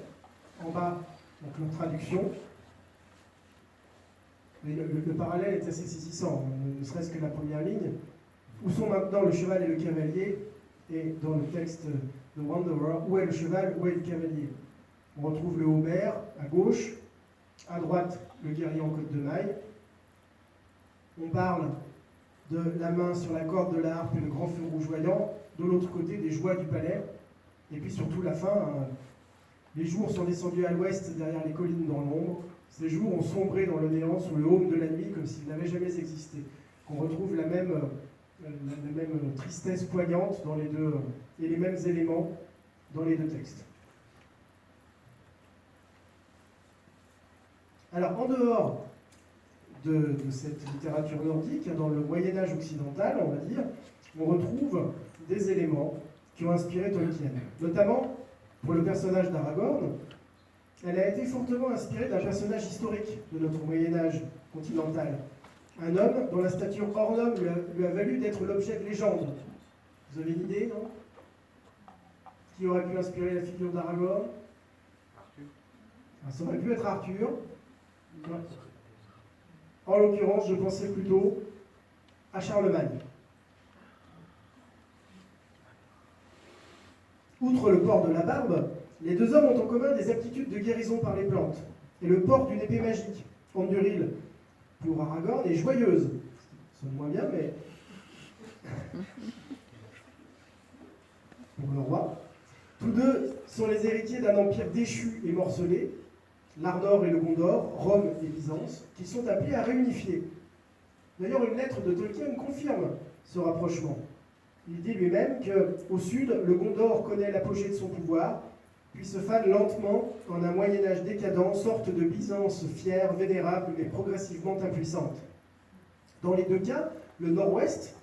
En bas, donc leur traduction. Mais le parallèle est assez saisissant, ne serait-ce que la première ligne. Où sont maintenant le cheval et le cavalier? Et dans le texte de Wanderer, où est le cheval, où est le cavalier? On retrouve le haubert à gauche, à droite le guerrier en côte de maille. On parle de la main sur la corde de la harpe et le grand feu rougeoyant, de l'autre côté des joies du palais. Et puis surtout la fin, les jours sont descendus à l'ouest derrière les collines dans l'ombre. Ces jours ont sombré dans le néant sous le haume de la nuit comme s'ils n'avaient jamais existé. On retrouve la même tristesse poignante dans les deux, et les mêmes éléments dans les deux textes. Alors, en dehors de cette littérature nordique, dans le Moyen-Âge occidental, on va dire, on retrouve des éléments qui ont inspiré Tolkien. Notamment, pour le personnage d'Aragorn, elle a été fortement inspirée d'un personnage historique de notre Moyen-Âge continental. Un homme dont la stature hors norme lui a valu d'être l'objet de légende. Vous avez une idée, non? Qui aurait pu inspirer la figure d'Aragorn? Ça aurait pu être Arthur. Ouais. En l'occurrence, je pensais plutôt à Charlemagne. Outre le port de la barbe, les deux hommes ont en commun des aptitudes de guérison par les plantes et le port d'une épée magique, Anduril, pour Aragorn, est joyeuse. Ça sonne moins bien, mais pour le roi. Tous deux sont les héritiers d'un empire déchu et morcelé, l'Arnor et le Gondor, Rome et Byzance, qui sont appelés à réunifier. D'ailleurs, une lettre de Tolkien confirme ce rapprochement. Il dit lui-même qu'au sud, le Gondor connaît l'apogée de son pouvoir, puis se fane lentement en un Moyen-Âge décadent, sorte de Byzance fière, vénérable, mais progressivement impuissante. Dans les deux cas, le nord-ouest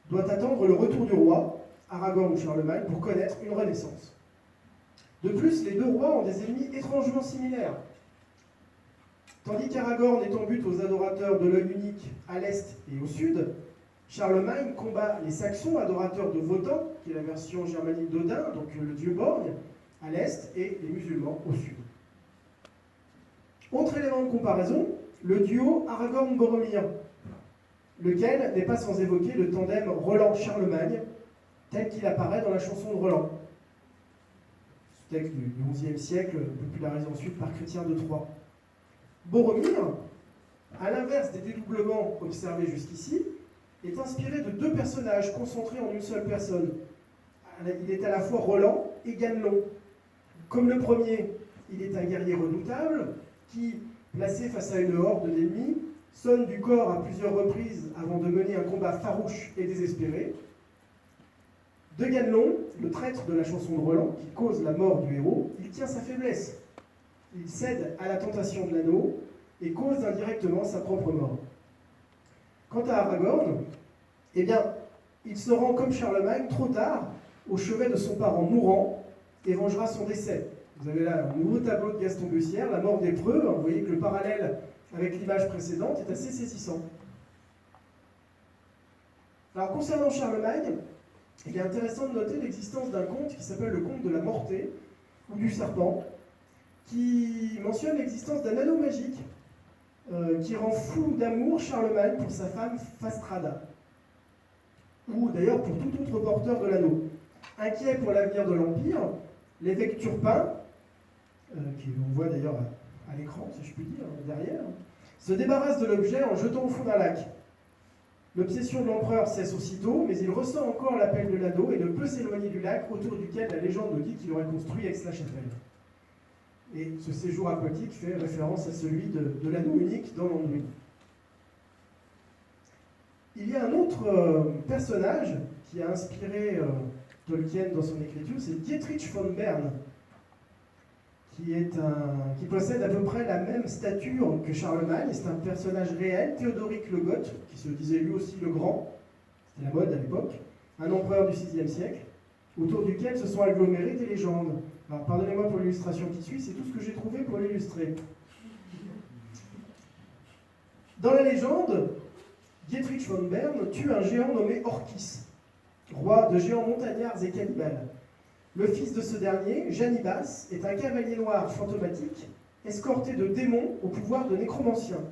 doit attendre le retour du roi, Aragorn ou Charlemagne, pour connaître une renaissance. De plus, les deux rois ont des ennemis étrangement similaires. Tandis qu'Aragorn est en but aux adorateurs de l'œil unique à l'est et au sud, Charlemagne combat les Saxons, adorateurs de Wotan, qui est la version germanique d'Odin, donc le dieu borgne, à l'est, et les musulmans au sud. Autre élément de comparaison, le duo Aragorn-Boromir, lequel n'est pas sans évoquer le tandem Roland-Charlemagne, tel qu'il apparaît dans la chanson de Roland. Ce texte du XIe siècle, popularisé ensuite par Chrétien de Troyes. Boromir, à l'inverse des dédoublements observés jusqu'ici, est inspiré de deux personnages concentrés en une seule personne. Il est à la fois Roland et Ganelon. Comme le premier, il est un guerrier redoutable qui, placé face à une horde d'ennemis, sonne du corps à plusieurs reprises avant de mener un combat farouche et désespéré. De Ganelon, le traître de la chanson de Roland, qui cause la mort du héros, il tient sa faiblesse. Il cède à la tentation de l'anneau et cause indirectement sa propre mort. Quant à Aragorn, eh bien, il se rend comme Charlemagne trop tard au chevet de son parent mourant et vengera son décès. Vous avez là un nouveau tableau de Gaston Bussière, la mort des preux. Vous voyez que le parallèle avec l'image précédente est assez saisissant. Alors, concernant Charlemagne, il est intéressant de noter l'existence d'un conte qui s'appelle le conte de la Mortée, ou du serpent, qui mentionne l'existence d'un anneau magique qui rend fou d'amour Charlemagne pour sa femme Fastrada, ou d'ailleurs pour tout autre porteur de l'anneau. Inquiet pour l'avenir de l'Empire, l'évêque Turpin, qui on voit d'ailleurs à l'écran, si je puis dire, derrière, se débarrasse de l'objet en jetant au fond d'un lac. L'obsession de l'empereur cesse aussitôt, mais il ressent encore l'appel de l'anneau et ne peut s'éloigner du lac autour duquel la légende nous dit qu'il aurait construit Aix-la-Chapelle. Et ce séjour aquatique fait référence à celui de l'anneau unique dans l'Anduin. Il y a un autre personnage qui a inspiré Tolkien dans son écriture, c'est Dietrich von Bern, qui possède à peu près la même stature que Charlemagne. C'est un personnage réel, Théodoric le Goth, qui se disait lui aussi le Grand, c'était la mode à l'époque, un empereur du VIe siècle, autour duquel se sont agglomérées des légendes. Alors pardonnez-moi pour l'illustration qui suit, c'est tout ce que j'ai trouvé pour l'illustrer. Dans la légende, Dietrich von Bern tue un géant nommé Orkis, roi de géants montagnards et cannibales. Le fils de ce dernier, Janibas, est un cavalier noir fantomatique, escorté de démons au pouvoir de nécromanciens.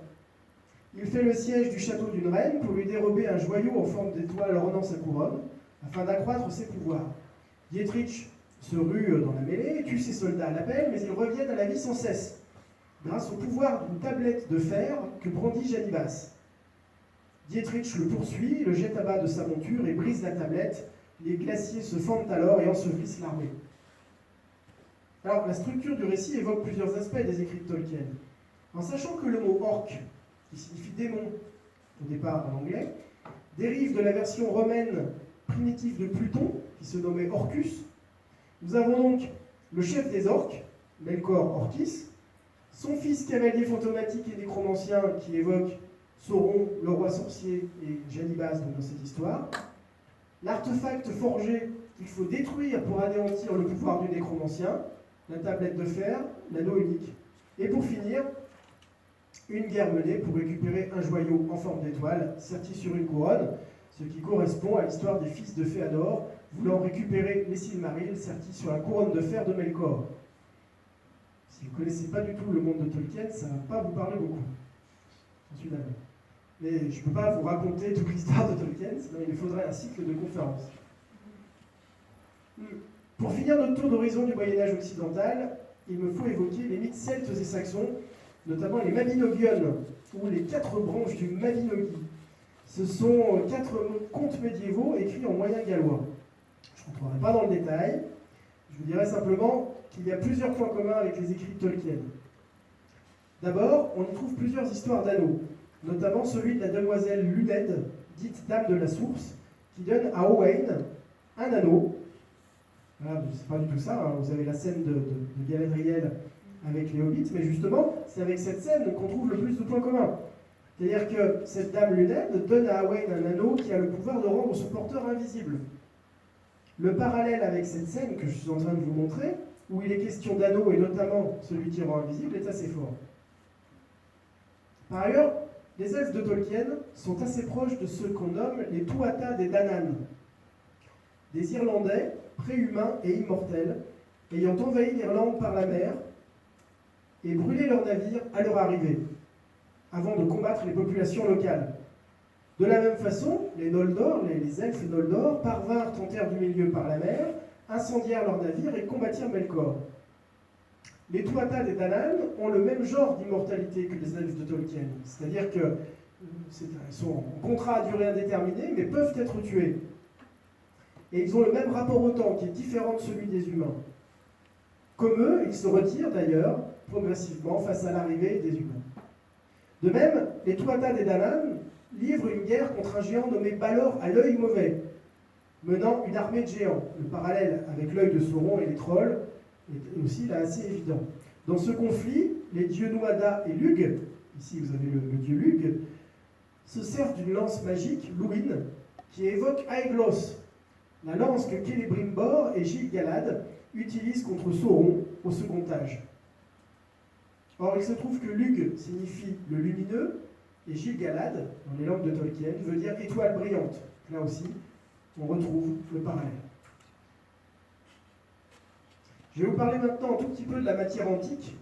Il fait le siège du château d'une reine pour lui dérober un joyau en forme d'étoile ornant sa couronne, afin d'accroître ses pouvoirs. Dietrich se rue dans la mêlée, tue ses soldats à l'appel, mais ils reviennent à la vie sans cesse, grâce au pouvoir d'une tablette de fer que brandit Janibas. Dietrich le poursuit, le jette à bas de sa monture et brise la tablette. Les glaciers se fendent alors et ensevelissent l'armée. Alors, la structure du récit évoque plusieurs aspects des écrits de Tolkien. En sachant que le mot orc, qui signifie démon au départ en anglais, dérive de la version romaine primitive de Pluton, qui se nommait Orcus, nous avons donc le chef des orques, Melkor Orkis, son fils cavalier fantomatique et nécromancien qui évoque Sauron, le roi sorcier et Janibas dans cette histoire, l'artefact forgé qu'il faut détruire pour anéantir le pouvoir du nécromancien, la tablette de fer, l'anneau unique. Et pour finir, une guerre menée pour récupérer un joyau en forme d'étoile, serti sur une couronne, ce qui correspond à l'histoire des fils de Féanor, voulant récupérer les Silmarils sertis sur la couronne de fer de Melkor. Si vous ne connaissez pas du tout le monde de Tolkien, ça ne va pas vous parler beaucoup. J'en suis d'accord. Mais je ne peux pas vous raconter toute l'histoire de Tolkien, sinon il nous faudrait un cycle de conférences. Pour finir notre tour d'horizon du Moyen-Âge occidental, il me faut évoquer les mythes celtes et saxons, notamment les Mabinogion, ou les 4 branches du Mabinogi. Ce sont 4 contes médiévaux écrits en moyen gallois. Je ne rentrerai pas dans le détail, je vous dirai simplement qu'il y a plusieurs points communs avec les écrits de Tolkien. D'abord, on y trouve plusieurs histoires d'anneaux, notamment celui de la demoiselle Luned, dite Dame de la Source, qui donne à Owain un anneau. Voilà, c'est pas du tout ça, hein. Vous avez la scène de Galadriel avec les hobbits, mais justement, c'est avec cette scène qu'on trouve le plus de points communs. C'est-à-dire que cette Dame Luned donne à Owain un anneau qui a le pouvoir de rendre son porteur invisible. Le parallèle avec cette scène que je suis en train de vous montrer, où il est question d'anneau et notamment celui qui rend invisible, est assez fort. Par ailleurs, les elfes de Tolkien sont assez proches de ceux qu'on nomme les Tuatha des Danann, des Irlandais préhumains et immortels, ayant envahi l'Irlande par la mer et brûlé leurs navires à leur arrivée, avant de combattre les populations locales. De la même façon, les Noldor, les elfes Noldor, parvinrent en terre du milieu par la mer, incendièrent leurs navires et combattirent Melkor. Les Tuatha des Danann ont le même genre d'immortalité que les elfes de Tolkien, c'est-à-dire qu'ils sont en contrat à durée indéterminée, mais peuvent être tués. Et ils ont le même rapport au temps, qui est différent de celui des humains. Comme eux, ils se retirent d'ailleurs, progressivement, face à l'arrivée des humains. De même, les Tuatha des Danann livrent une guerre contre un géant nommé Balor à l'œil mauvais, menant une armée de géants. Le parallèle avec l'œil de Sauron et les trolls est aussi là assez évident. Dans ce conflit, les dieux Nuada et Lugh, ici vous avez le dieu Lugh, se servent d'une lance magique, Luin, qui évoque Aeglos, la lance que Celebrimbor et Gil-galad utilisent contre Sauron au second âge. Or, il se trouve que Lugh signifie le lumineux, et Gil-galad, dans les langues de Tolkien, veut dire étoile brillante. Là aussi, on retrouve le parallèle. Je vais vous parler maintenant un tout petit peu de la matière antique,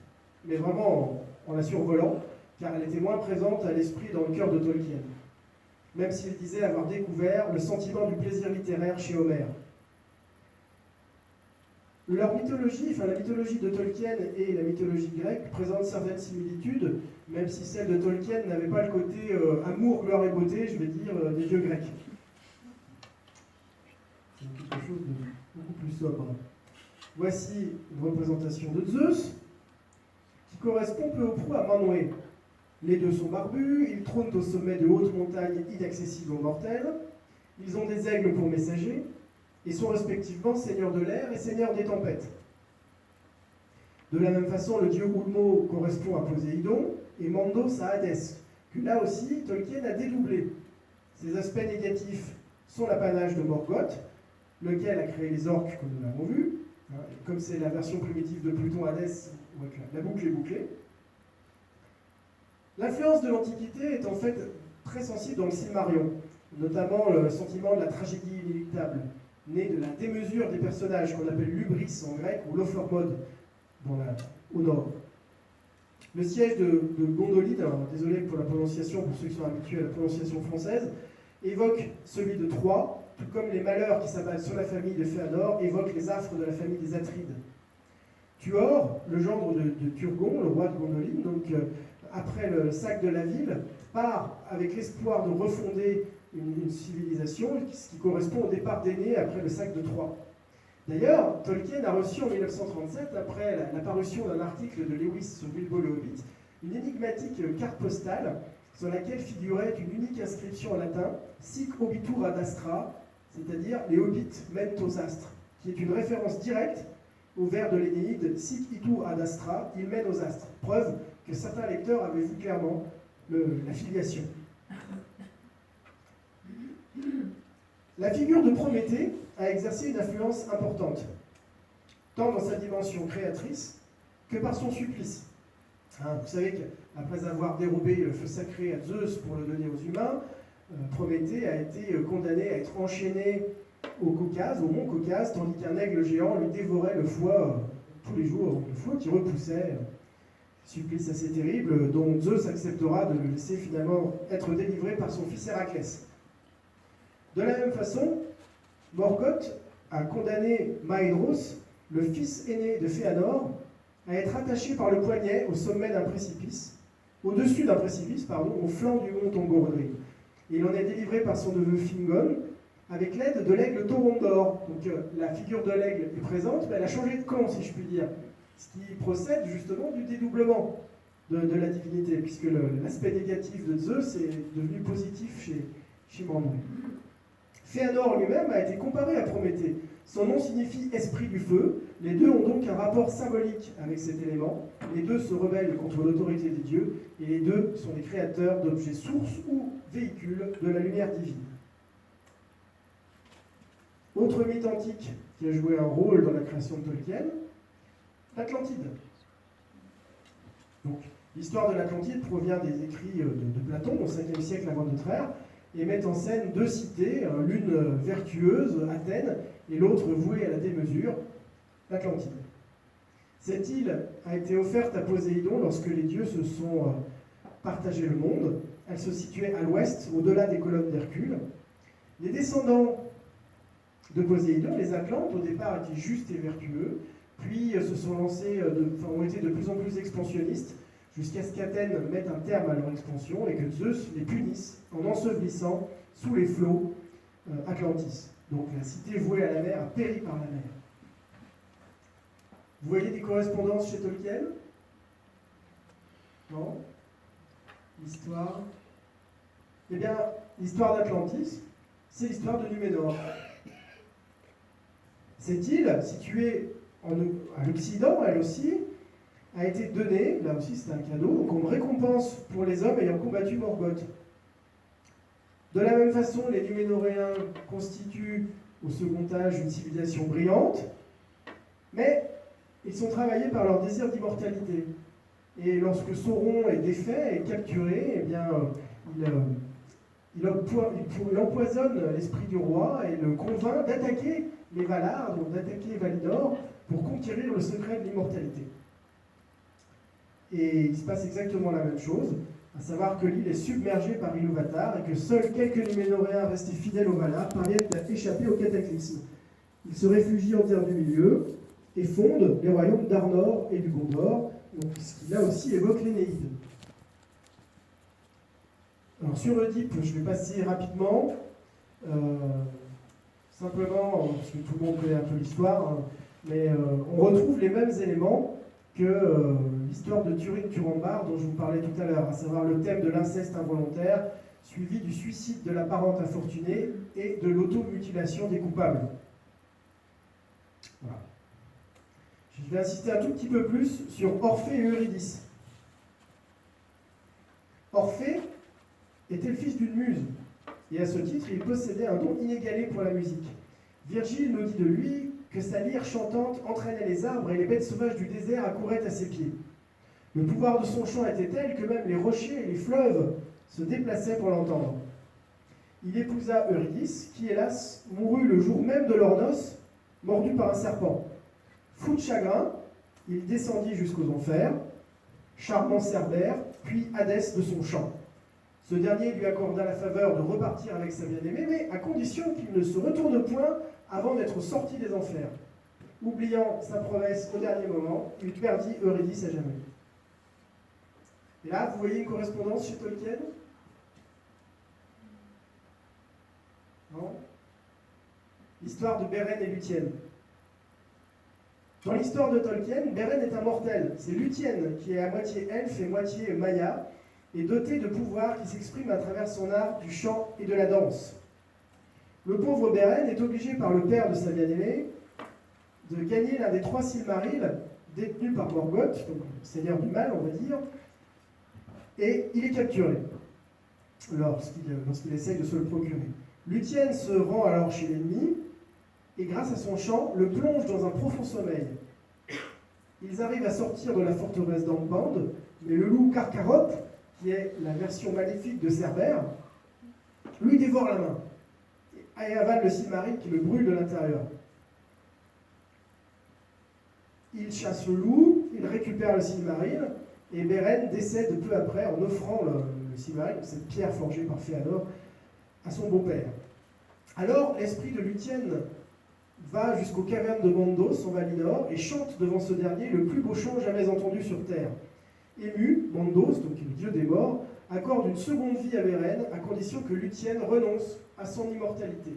mais vraiment en la survolant, car elle était moins présente à l'esprit dans le cœur de Tolkien, même s'il disait avoir découvert le sentiment du plaisir littéraire chez Homère. Leur mythologie, la mythologie de Tolkien et la mythologie grecque présentent certaines similitudes, même si celle de Tolkien n'avait pas le côté amour, gloire et beauté, je vais dire, des dieux grecs. C'est quelque chose de beaucoup plus sobre. Voici une représentation de Zeus, qui correspond peu ou prou à Manwë. Les deux sont barbus, ils trônent au sommet de hautes montagnes inaccessibles aux mortels, ils ont des aigles pour messagers, et sont respectivement seigneurs de l'air et seigneurs des tempêtes. De la même façon, le dieu Ulmo correspond à Poséidon, et Mandos à Hadès, que là aussi Tolkien a dédoublé. Ces aspects négatifs sont l'apanage de Morgoth, lequel a créé les orques, comme nous l'avons vu. Comme c'est la version primitive de Pluton Hadès, la boucle est bouclée. L'influence de l'Antiquité est en fait très sensible dans le Silmarion, notamment le sentiment de la tragédie inéluctable, né de la démesure des personnages qu'on appelle l'ubris en grec ou l'ophrogmode au nord. Le siège de Gondoline, alors désolé pour la prononciation, pour ceux qui sont habitués à la prononciation française, évoque celui de Troie, tout comme les malheurs qui s'abattent sur la famille de Féanor évoquent les affres de la famille des Atrides. Tuor, le gendre de Turgon, le roi de Gondoline, donc après le sac de la ville, part avec l'espoir de refonder une civilisation, ce qui correspond au départ d'Énée après le sac de Troie. D'ailleurs, Tolkien a reçu en 1937, après la parution d'un article de Lewis sur Bilbo le Hobbit, une énigmatique carte postale sur laquelle figurait une unique inscription en latin, Sic obitur ad astra, c'est-à-dire les hobbits mènent aux astres, qui est une référence directe au vers de l'Énéide, Sic itur ad astra, ils mènent aux astres. Preuve que certains lecteurs avaient vu clairement la filiation. La figure de Prométhée a exercé une influence importante, tant dans sa dimension créatrice que par son supplice. Vous savez qu'après avoir dérobé le feu sacré à Zeus pour le donner aux humains, Prométhée a été condamné à être enchaîné au Caucase, au mont Caucase, tandis qu'un aigle géant lui dévorait le foie tous les jours, le foie qui repoussait. Supplice assez terrible, dont Zeus acceptera de le laisser finalement être délivré par son fils Héraclès. De la même façon, Morgoth a condamné Maedhros, le fils aîné de Féanor, à être attaché par le poignet au sommet d'un précipice, au-dessus d'un précipice, au flanc du mont Tongorodrim. Et il en est délivré par son neveu Fingon, avec l'aide de l'aigle Torondor. Donc la figure de l'aigle est présente, mais elle a changé de camp, si je puis dire. Ce qui procède justement du dédoublement de la divinité, puisque l'aspect négatif de Zeus est devenu positif chez Mandon. Féanor lui-même a été comparé à Prométhée. Son nom signifie esprit du feu. Les deux ont donc un rapport symbolique avec cet élément. Les deux se rebellent contre l'autorité des dieux, et les deux sont des créateurs d'objets sources ou véhicules de la lumière divine. Autre mythe antique qui a joué un rôle dans la création de Tolkien, l'Atlantide. Donc, l'histoire de l'Atlantide provient des écrits de Platon au 5e siècle avant notre ère et met en scène deux cités, l'une vertueuse, Athènes, et l'autre vouée à la démesure, l'Atlantide. Cette île a été offerte à Poséidon lorsque les dieux se sont partagé le monde. Elle se situait à l'ouest, au-delà des colonnes d'Hercule. Les descendants de Poséidon, les Atlantes, au départ étaient justes et vertueux, puis se sont lancés, ont été de plus en plus expansionnistes, jusqu'à ce qu'Athènes mette un terme à leur expansion et que Zeus les punisse en ensevelissant sous les flots Atlantis. Donc la cité vouée à la mer a péri par la mer. Vous voyez des correspondances chez Tolkien? Non? L'histoire? Eh bien, l'histoire d'Atlantis, c'est l'histoire de Numénor. Cette île, située à l'Occident, elle aussi, a été donnée, là aussi c'était un cadeau, comme récompense pour les hommes ayant combattu Morgoth. De la même façon, les Numénoréens constituent au second âge une civilisation brillante, mais ils sont travaillés par leur désir d'immortalité. Et lorsque Sauron est défait et capturé, eh bien, il empoisonne l'esprit du roi et le convainc d'attaquer les Valar, donc d'attaquer Valinor, pour conquérir le secret de l'immortalité. Et il se passe exactement la même chose, à savoir que l'île est submergée par Ilúvatar et que seuls quelques Numénoréens restés fidèles aux Valar parviennent à échapper au cataclysme. Ils se réfugient en terre du milieu et fondent les royaumes d'Arnor et du Gondor, donc, ce qui là aussi évoque l'Énéide. Alors sur Oedipe, je vais passer rapidement, simplement, parce que tout le monde connaît un peu l'histoire, hein, mais on retrouve les mêmes éléments que l'histoire de Turin-Turambar dont je vous parlais tout à l'heure, à savoir le thème de l'inceste involontaire, suivi du suicide de la parente infortunée et de l'automutilation des coupables. Voilà. Je vais insister un tout petit peu plus sur Orphée et Eurydice. Orphée était le fils d'une muse, et à ce titre, il possédait un don inégalé pour la musique. Virgile nous dit de lui que sa lyre chantante entraînait les arbres et les bêtes sauvages du désert accouraient à ses pieds. Le pouvoir de son chant était tel que même les rochers et les fleuves se déplaçaient pour l'entendre. Il épousa Eurydice, qui hélas mourut le jour même de leurs noces, mordu par un serpent. Fou de chagrin, il descendit jusqu'aux enfers, charmant Cerbère, puis Hadès de son chant. Ce dernier lui accorda la faveur de repartir avec sa bien-aimée, mais à condition qu'il ne se retourne point avant d'être sorti des enfers. Oubliant sa promesse au dernier moment, il perdit Eurydice à jamais. Et là, vous voyez une correspondance chez Tolkien? Non? L'histoire de Beren et Luthien. Dans l'histoire de Tolkien, Beren est un mortel. C'est Luthien qui est à moitié elfe et moitié maya, et doté de pouvoirs qui s'expriment à travers son art du chant et de la danse. Le pauvre Beren est obligé par le père de sa bien-aimée de gagner l'un des 3 Silmarils détenus par Morgoth, donc seigneur du mal, on va dire, et il est capturé lorsqu'il essaye de se le procurer. Luthien se rend alors chez l'ennemi et grâce à son chant, le plonge dans un profond sommeil. Ils arrivent à sortir de la forteresse d'Angband, mais le loup Karkaroth, qui est la version maléfique de Cerbère, lui dévore la main et avale le Silmaril qui le brûle de l'intérieur. Il chasse le loup, il récupère le Silmaril, et Beren décède peu après en offrant le Silmaril, cette pierre forgée par Fëanor, à son beau-père. Alors, l'esprit de Luthien va jusqu'aux cavernes de Mandos en Valinor et chante devant ce dernier le plus beau chant jamais entendu sur Terre. Ému, Mandos, donc le dieu des morts, accorde une seconde vie à Beren à condition que Luthien renonce à son immortalité,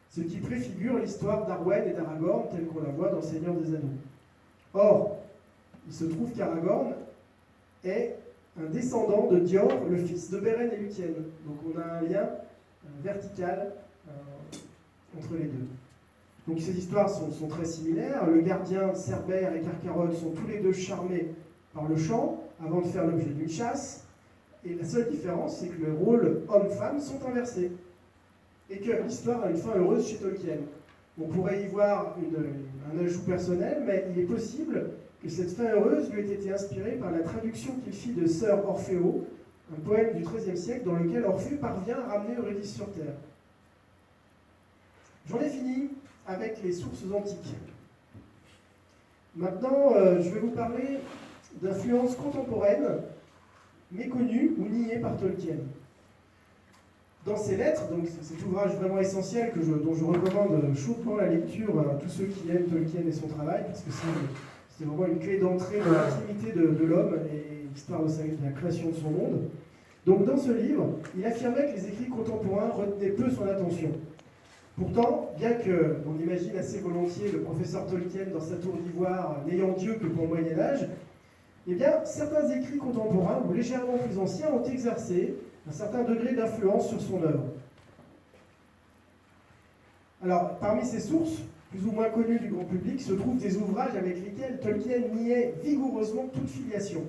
ce qui préfigure l'histoire d'Arwen et d'Aragorn telle qu'on la voit dans Seigneur des Anneaux. Or, il se trouve qu'Aragorn est un descendant de Dior, le fils de Beren et Luthien. Donc on a un lien vertical entre les deux. Donc ces histoires sont très similaires. Le gardien, Cerbère et Karkaroth sont tous les deux charmés par le chant avant de faire l'objet d'une chasse. Et la seule différence, c'est que les rôles hommes-femmes sont inversés. Et que l'histoire a une fin heureuse chez Tolkien. On pourrait y voir un ajout personnel, mais il est possible que cette fin heureuse lui ait été inspirée par la traduction qu'il fit de Sir Orfeo, un poème du XIIIe siècle dans lequel Orphée parvient à ramener Eurydice sur Terre. J'en ai fini avec les sources antiques. Maintenant, je vais vous parler d'influences contemporaines méconnues ou niées par Tolkien. Dans ses lettres, donc cet ouvrage vraiment essentiel dont je recommande chaudement la lecture à tous ceux qui aiment Tolkien et son travail, parce que c'est vraiment une clé d'entrée dans l'intimité de l'homme et l'histoire de la création de son monde. Donc dans ce livre, il affirmait que les écrits contemporains retenaient peu son attention. Pourtant, bien qu'on imagine assez volontiers le professeur Tolkien dans sa tour d'ivoire n'ayant Dieu que pour le Moyen-Âge, eh bien, certains écrits contemporains ou légèrement plus anciens ont exercé un certain degré d'influence sur son œuvre. Alors, parmi ces sources, plus ou moins connues du grand public, se trouvent des ouvrages avec lesquels Tolkien niait vigoureusement toute filiation.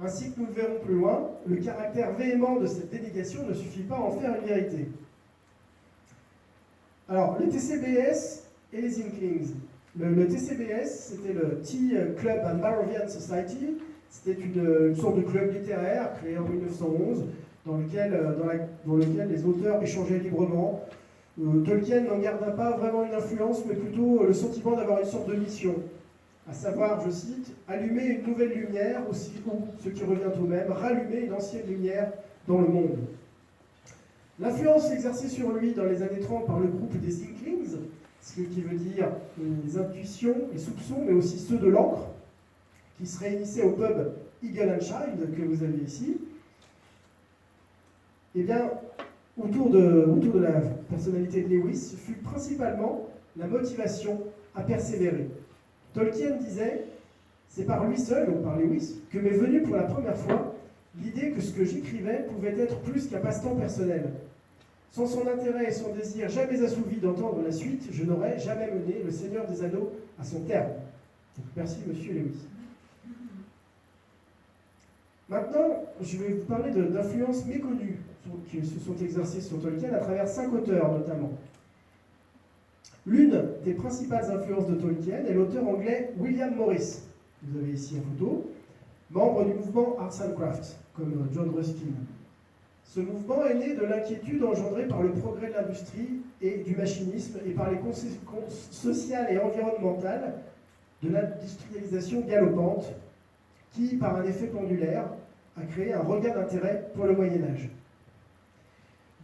Ainsi que nous le verrons plus loin, le caractère véhément de cette dénégation ne suffit pas à en faire une vérité. Alors, le TCBS et les Inklings. Le TCBS, c'était le Tea Club and Barovian Society. C'était une sorte de club littéraire créé en 1911 dans lequel les auteurs échangeaient librement. Tolkien n'en garda pas vraiment une influence, mais plutôt le sentiment d'avoir une sorte de mission, à savoir, je cite, « allumer une nouvelle lumière, ou ce qui revient au même, rallumer une ancienne lumière dans le monde ». L'influence exercée sur lui dans les années 30 par le groupe des Inklings, ce qui veut dire les intuitions, les soupçons, mais aussi ceux de l'encre, qui se réunissaient au pub Eagle and Child, que vous avez ici, eh bien, autour de la personnalité de Lewis, fut principalement la motivation à persévérer. Tolkien disait, c'est par lui seul, donc par Lewis, que m'est venue pour la première fois l'idée que ce que j'écrivais pouvait être plus qu'un passe-temps personnel. Sans son intérêt et son désir jamais assouvi d'entendre la suite, je n'aurais jamais mené Le Seigneur des Anneaux à son terme. Donc, merci, monsieur Lewis. Maintenant, je vais vous parler d'influences méconnues qui se sont exercées sur Tolkien à travers 5 auteurs notamment. L'une des principales influences de Tolkien est l'auteur anglais William Morris. Vous avez ici une photo. membre du mouvement Arts and Crafts, comme John Ruskin. Ce mouvement est né de l'inquiétude engendrée par le progrès de l'industrie et du machinisme et par les conséquences sociales et environnementales de l'industrialisation galopante qui, par un effet pendulaire, a créé un regain d'intérêt pour le Moyen-Âge.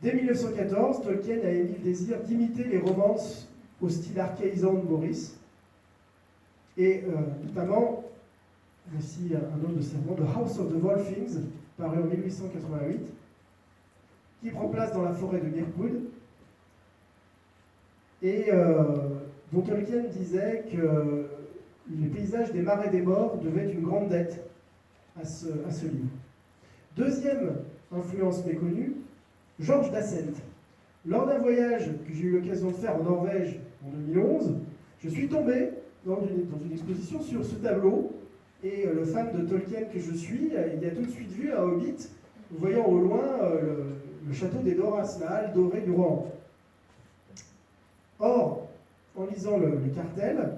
Dès 1914, Tolkien a émis le désir d'imiter les romances au style archaïsant de Maurice, et notamment, voici un autre de ses romans, The House of the Volfings, paru en 1888, qui prend place dans la forêt de Mirkwood, et dont Tolkien disait que les paysages des marais des morts devaient une grande dette à ce livre. Deuxième influence méconnue, Georges Dasent. Lors d'un voyage que j'ai eu l'occasion de faire en Norvège en 2011, je suis tombé dans une exposition sur ce tableau, et le fan de Tolkien que je suis, il a tout de suite vu un hobbit, voyant au loin le château des Doras, la halle dorée du Rohan. Or, en lisant le cartel,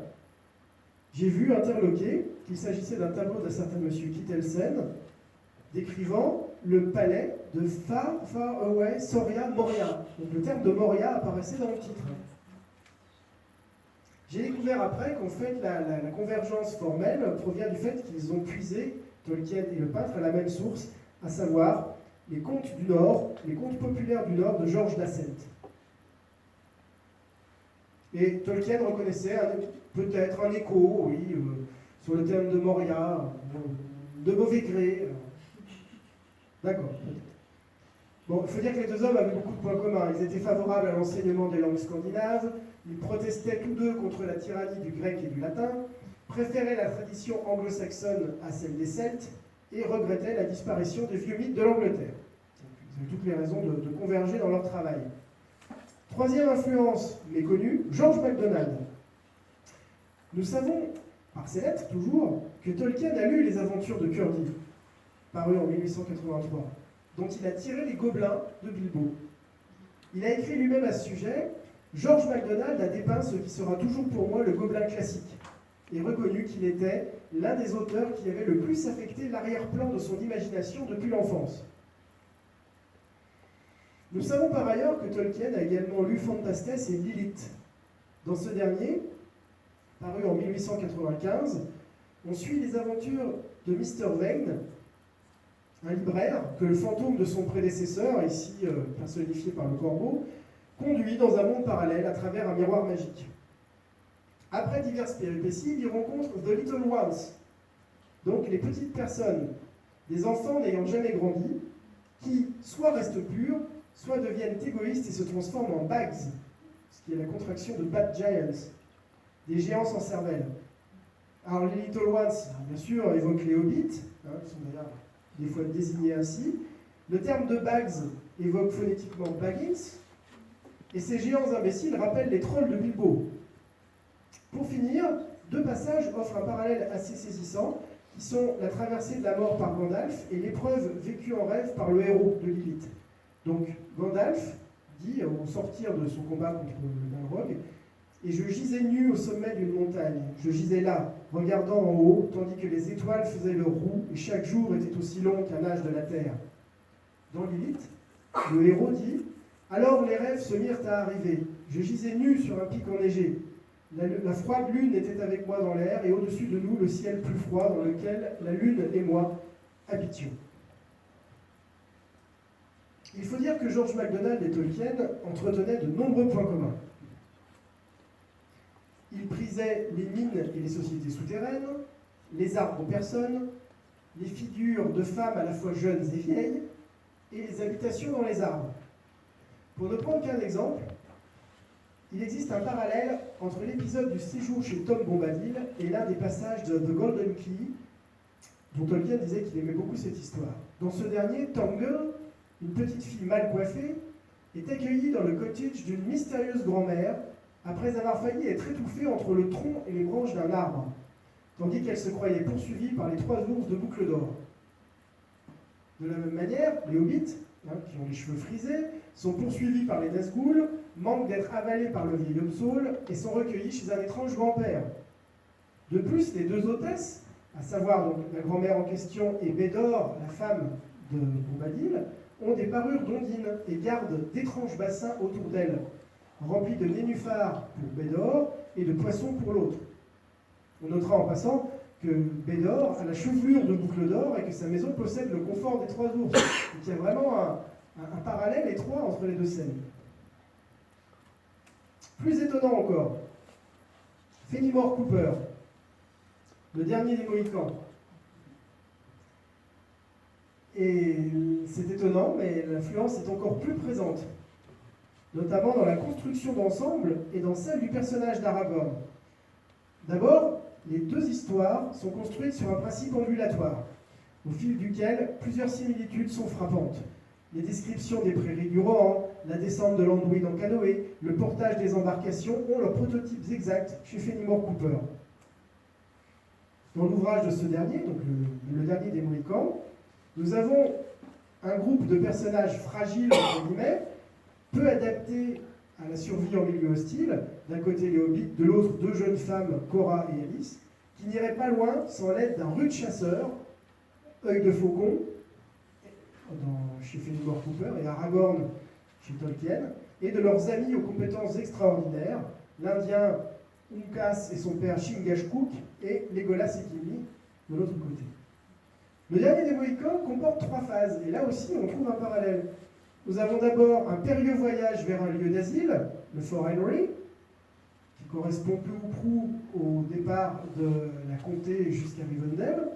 j'ai vu interloquer qu'il s'agissait d'un tableau d'un certain monsieur Kittelsen, décrivant le palais de Far Away Soria Moria. Donc le terme de Moria apparaissait dans le titre. J'ai découvert après qu'en fait la convergence formelle provient du fait qu'ils ont puisé, Tolkien et le peintre, à la même source, à savoir les contes du Nord, les contes populaires du Nord de Georges Dasent. Et Tolkien reconnaissait peut-être un écho, oui, sur le terme de Moria, de mauvais gré. D'accord. Bon, il faut dire que les deux hommes avaient beaucoup de points communs. Ils étaient favorables à l'enseignement des langues scandinaves, ils protestaient tous deux contre la tyrannie du grec et du latin, préféraient la tradition anglo-saxonne à celle des Celtes et regrettaient la disparition des vieux mythes de l'Angleterre. Ils avaient toutes les raisons de converger dans leur travail. Troisième influence méconnue, George MacDonald. Nous savons, par ses lettres toujours, que Tolkien a lu les aventures de Curdy, paru en 1883, dont il a tiré les gobelins de Bilbo. Il a écrit lui-même à ce sujet, George MacDonald a dépeint ce qui sera toujours pour moi le gobelin classique, et reconnu qu'il était l'un des auteurs qui avait le plus affecté l'arrière-plan de son imagination depuis l'enfance. Nous savons par ailleurs que Tolkien a également lu Phantastes et Lilith. Dans ce dernier, paru en 1895, on suit les aventures de Mr. Vane, un libraire que le fantôme de son prédécesseur, ici personnifié par le corbeau, conduit dans un monde parallèle à travers un miroir magique. Après diverses péripéties, il y rencontre The Little Ones, donc les petites personnes, des enfants n'ayant jamais grandi, qui soit restent purs, soit deviennent égoïstes et se transforment en bags, ce qui est la contraction de Bad Giants, des géants sans cervelle. Alors les Little Ones, bien sûr, évoquent les hobbits, qui sont d'ailleurs des fois désignés ainsi. Le terme de bags évoque phonétiquement Baggins, et ces géants imbéciles rappellent les trolls de Bilbo. Pour finir, deux passages offrent un parallèle assez saisissant, qui sont la traversée de la mort par Gandalf et l'épreuve vécue en rêve par le héros de Lilith. Donc Gandalf dit au sortir de son combat contre le Balrog, « Et je gisais nu au sommet d'une montagne, je gisais là, regardant en haut, tandis que les étoiles faisaient leur roue, et chaque jour était aussi long qu'un âge de la terre. » Dans Lilith, le héros dit « Alors les rêves se mirent à arriver, je gisais nu sur un pic enneigé. La froide lune était avec moi dans l'air, et au-dessus de nous, le ciel plus froid dans lequel la lune et moi habitions. » Il faut dire que George MacDonald et Tolkien entretenaient de nombreux points communs. Ils prisaient les mines et les sociétés souterraines, les arbres aux personnes, les figures de femmes à la fois jeunes et vieilles, et les habitations dans les arbres. Pour ne prendre qu'un exemple, il existe un parallèle entre l'épisode du séjour chez Tom Bombadil et l'un des passages de The Golden Key, dont Tolkien disait qu'il aimait beaucoup cette histoire. Dans ce dernier, Tangle, une petite fille mal coiffée, est accueillie dans le cottage d'une mystérieuse grand-mère après avoir failli être étouffée entre le tronc et les branches d'un arbre, tandis qu'elle se croyait poursuivie par les 3 ours de boucle d'or. De la même manière, les hobbits, qui ont les cheveux frisés, sont poursuivis par les Nazgûl, manquent d'être avalés par le vieil Upsal et sont recueillis chez un étrange grand-père. De plus, les 2 hôtesses à savoir donc, la grand-mère en question et Bédor, la femme de Bombadil, ont des parures d'ondines et gardent d'étranges bassins autour d'elles, remplis de nénuphars pour Bédor et de poissons pour l'autre. On notera en passant que Bédor a la chevelure de boucle d'or et que sa maison possède le confort des 3 ours. Donc il y a vraiment un parallèle étroit entre les deux scènes. Plus étonnant encore, Fenimore Cooper, le dernier des Mohicans. Et c'est étonnant, mais l'influence est encore plus présente, notamment dans la construction d'ensemble et dans celle du personnage d'Aragorn. D'abord, les 2 histoires sont construites sur un principe ambulatoire, au fil duquel plusieurs similitudes sont frappantes. Les descriptions des prairies du Rohan, la descente de l'Anduin en canoë, le portage des embarcations ont leurs prototypes exacts chez Fenimore Cooper. Dans l'ouvrage de ce dernier, donc le dernier des Mohicans, nous avons un groupe de personnages fragiles, entre guillemets, peu adaptés à la survie en milieu hostile, d'un côté les hobbits, de l'autre 2 jeunes femmes, Cora et Alice, qui n'iraient pas loin sans l'aide d'un rude chasseur, Œil de Faucon, chez Fenimore Cooper, et Aragorn chez Tolkien, et de leurs amis aux compétences extraordinaires, l'Indien Uncas et son père Chingachgook, et Legolas et Gimli de l'autre côté. Le dernier des Mohicans comporte 3 phases, et là aussi on trouve un parallèle. Nous avons d'abord un périlleux voyage vers un lieu d'asile, le Fort Henry, qui correspond peu ou prou au départ de la comté jusqu'à Rivendell,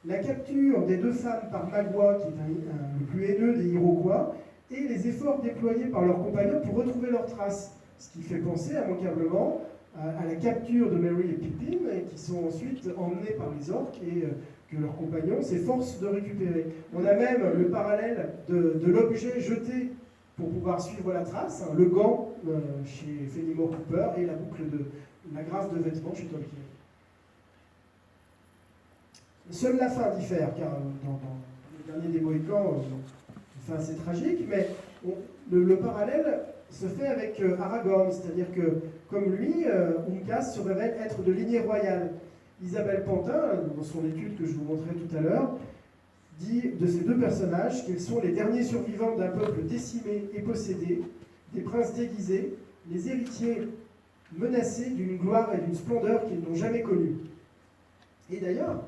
la capture des 2 femmes par Magua, qui est le plus haineux des Iroquois, et les efforts déployés par leurs compagnons pour retrouver leurs traces, ce qui fait penser immanquablement à la capture de Merry et Pippin, et qui sont ensuite emmenés par les orques et que leurs compagnons s'efforcent de récupérer. On a même le parallèle de l'objet jeté pour pouvoir suivre la trace, hein, le gant chez Fenimore Cooper et la boucle de la graffe de vêtements chez Tolkien. Seule la fin diffère, car dans le dernier des Mohicans, une fin assez tragique, mais le parallèle se fait avec Aragorn, c'est-à-dire que, comme lui, Uncas se révèle être de lignée royale. Isabelle Pantin, dans son étude que je vous montrais tout à l'heure, dit de ces 2 personnages qu'ils sont les derniers survivants d'un peuple décimé et possédé, des princes déguisés, les héritiers menacés d'une gloire et d'une splendeur qu'ils n'ont jamais connue. Et d'ailleurs,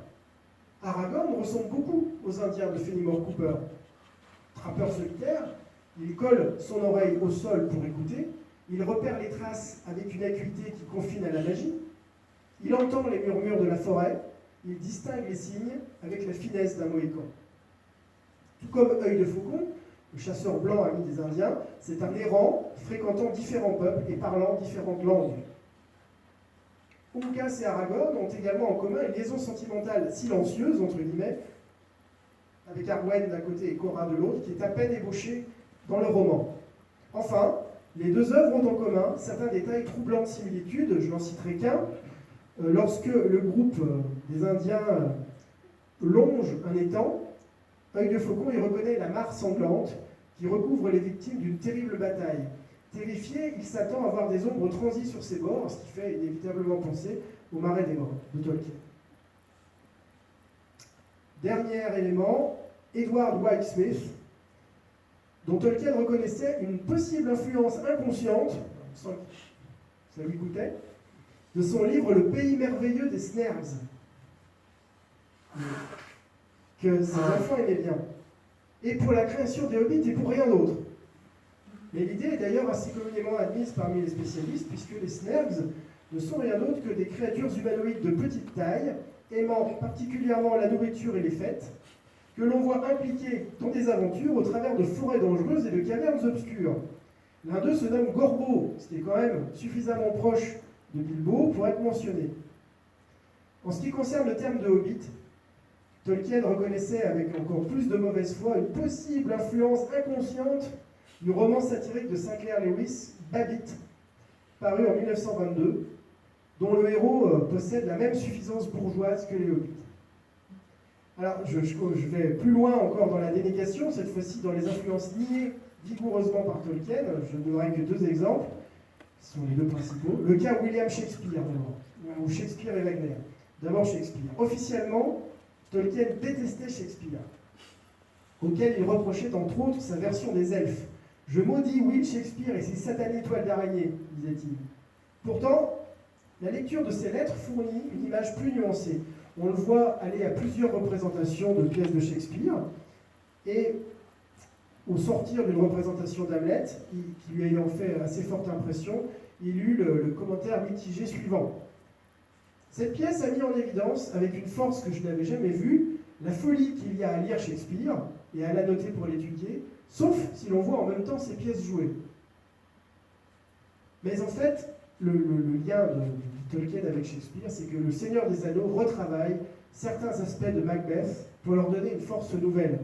Aragorn ressemble beaucoup aux Indiens de Fenimore Cooper. Trappeur solitaire, il colle son oreille au sol pour écouter, il repère les traces avec une acuité qui confine à la magie, il entend les murmures de la forêt, il distingue les signes avec la finesse d'un Mohican. Tout comme Œil de Faucon, le chasseur blanc ami des Indiens, c'est un errant fréquentant différents peuples et parlant différentes langues. Uncas et Aragorn ont également en commun une liaison sentimentale silencieuse, entre guillemets, avec Arwen d'un côté et Cora de l'autre, qui est à peine ébauchée dans le roman. Enfin, les 2 œuvres ont en commun certains détails troublants de similitude, je n'en citerai qu'un. Lorsque le groupe des Indiens longe un étang, Œil de Faucon y reconnaît la mare sanglante qui recouvre les victimes d'une terrible bataille. Terrifié, il s'attend à voir des ombres transies sur ses bords, ce qui fait inévitablement penser au Marais des Morts de Tolkien. Dernier élément, Edward White Smith, dont Tolkien reconnaissait une possible influence inconsciente, sans que ça lui coûtait, de son livre Le pays merveilleux des Snergs, que ses enfants aimaient bien, et pour la création des Hobbits et pour rien d'autre. Mais l'idée est d'ailleurs assez communément admise parmi les spécialistes, puisque les Snergs ne sont rien d'autre que des créatures humanoïdes de petite taille, aimant particulièrement la nourriture et les fêtes, que l'on voit impliqués dans des aventures au travers de forêts dangereuses et de cavernes obscures. L'un d'eux se nomme Gorbo, ce qui est quand même suffisamment proche de Bilbo pour être mentionné. En ce qui concerne le terme de Hobbit, Tolkien reconnaissait avec encore plus de mauvaise foi une possible influence inconsciente du roman satirique de Sinclair Lewis, Babbitt, paru en 1922, dont le héros possède la même suffisance bourgeoise que les Hobbits. Alors, je vais plus loin encore dans la dénégation, cette fois-ci dans les influences niées vigoureusement par Tolkien. Je ne donnerai que 2 exemples, qui sont les 2 principaux. Le cas William Shakespeare, d'abord, ou Shakespeare et Wagner. D'abord Shakespeare. Officiellement, Tolkien détestait Shakespeare, auquel il reprochait entre autres sa version des elfes. « Je maudis Will Shakespeare et ses satanées toiles d'araignée », disait-il. Pourtant, la lecture de ces lettres fournit une image plus nuancée. On le voit aller à plusieurs représentations de pièces de Shakespeare, et au sortir d'une représentation d'Hamlet, qui lui ayant fait assez forte impression, il eut le commentaire mitigé suivant. Cette pièce a mis en évidence, avec une force que je n'avais jamais vue, la folie qu'il y a à lire Shakespeare et à l'annoter pour l'étudier, sauf si l'on voit en même temps ses pièces jouées. Mais en fait, le lien de Tolkien avec Shakespeare, c'est que le Seigneur des Anneaux retravaille certains aspects de Macbeth pour leur donner une force nouvelle.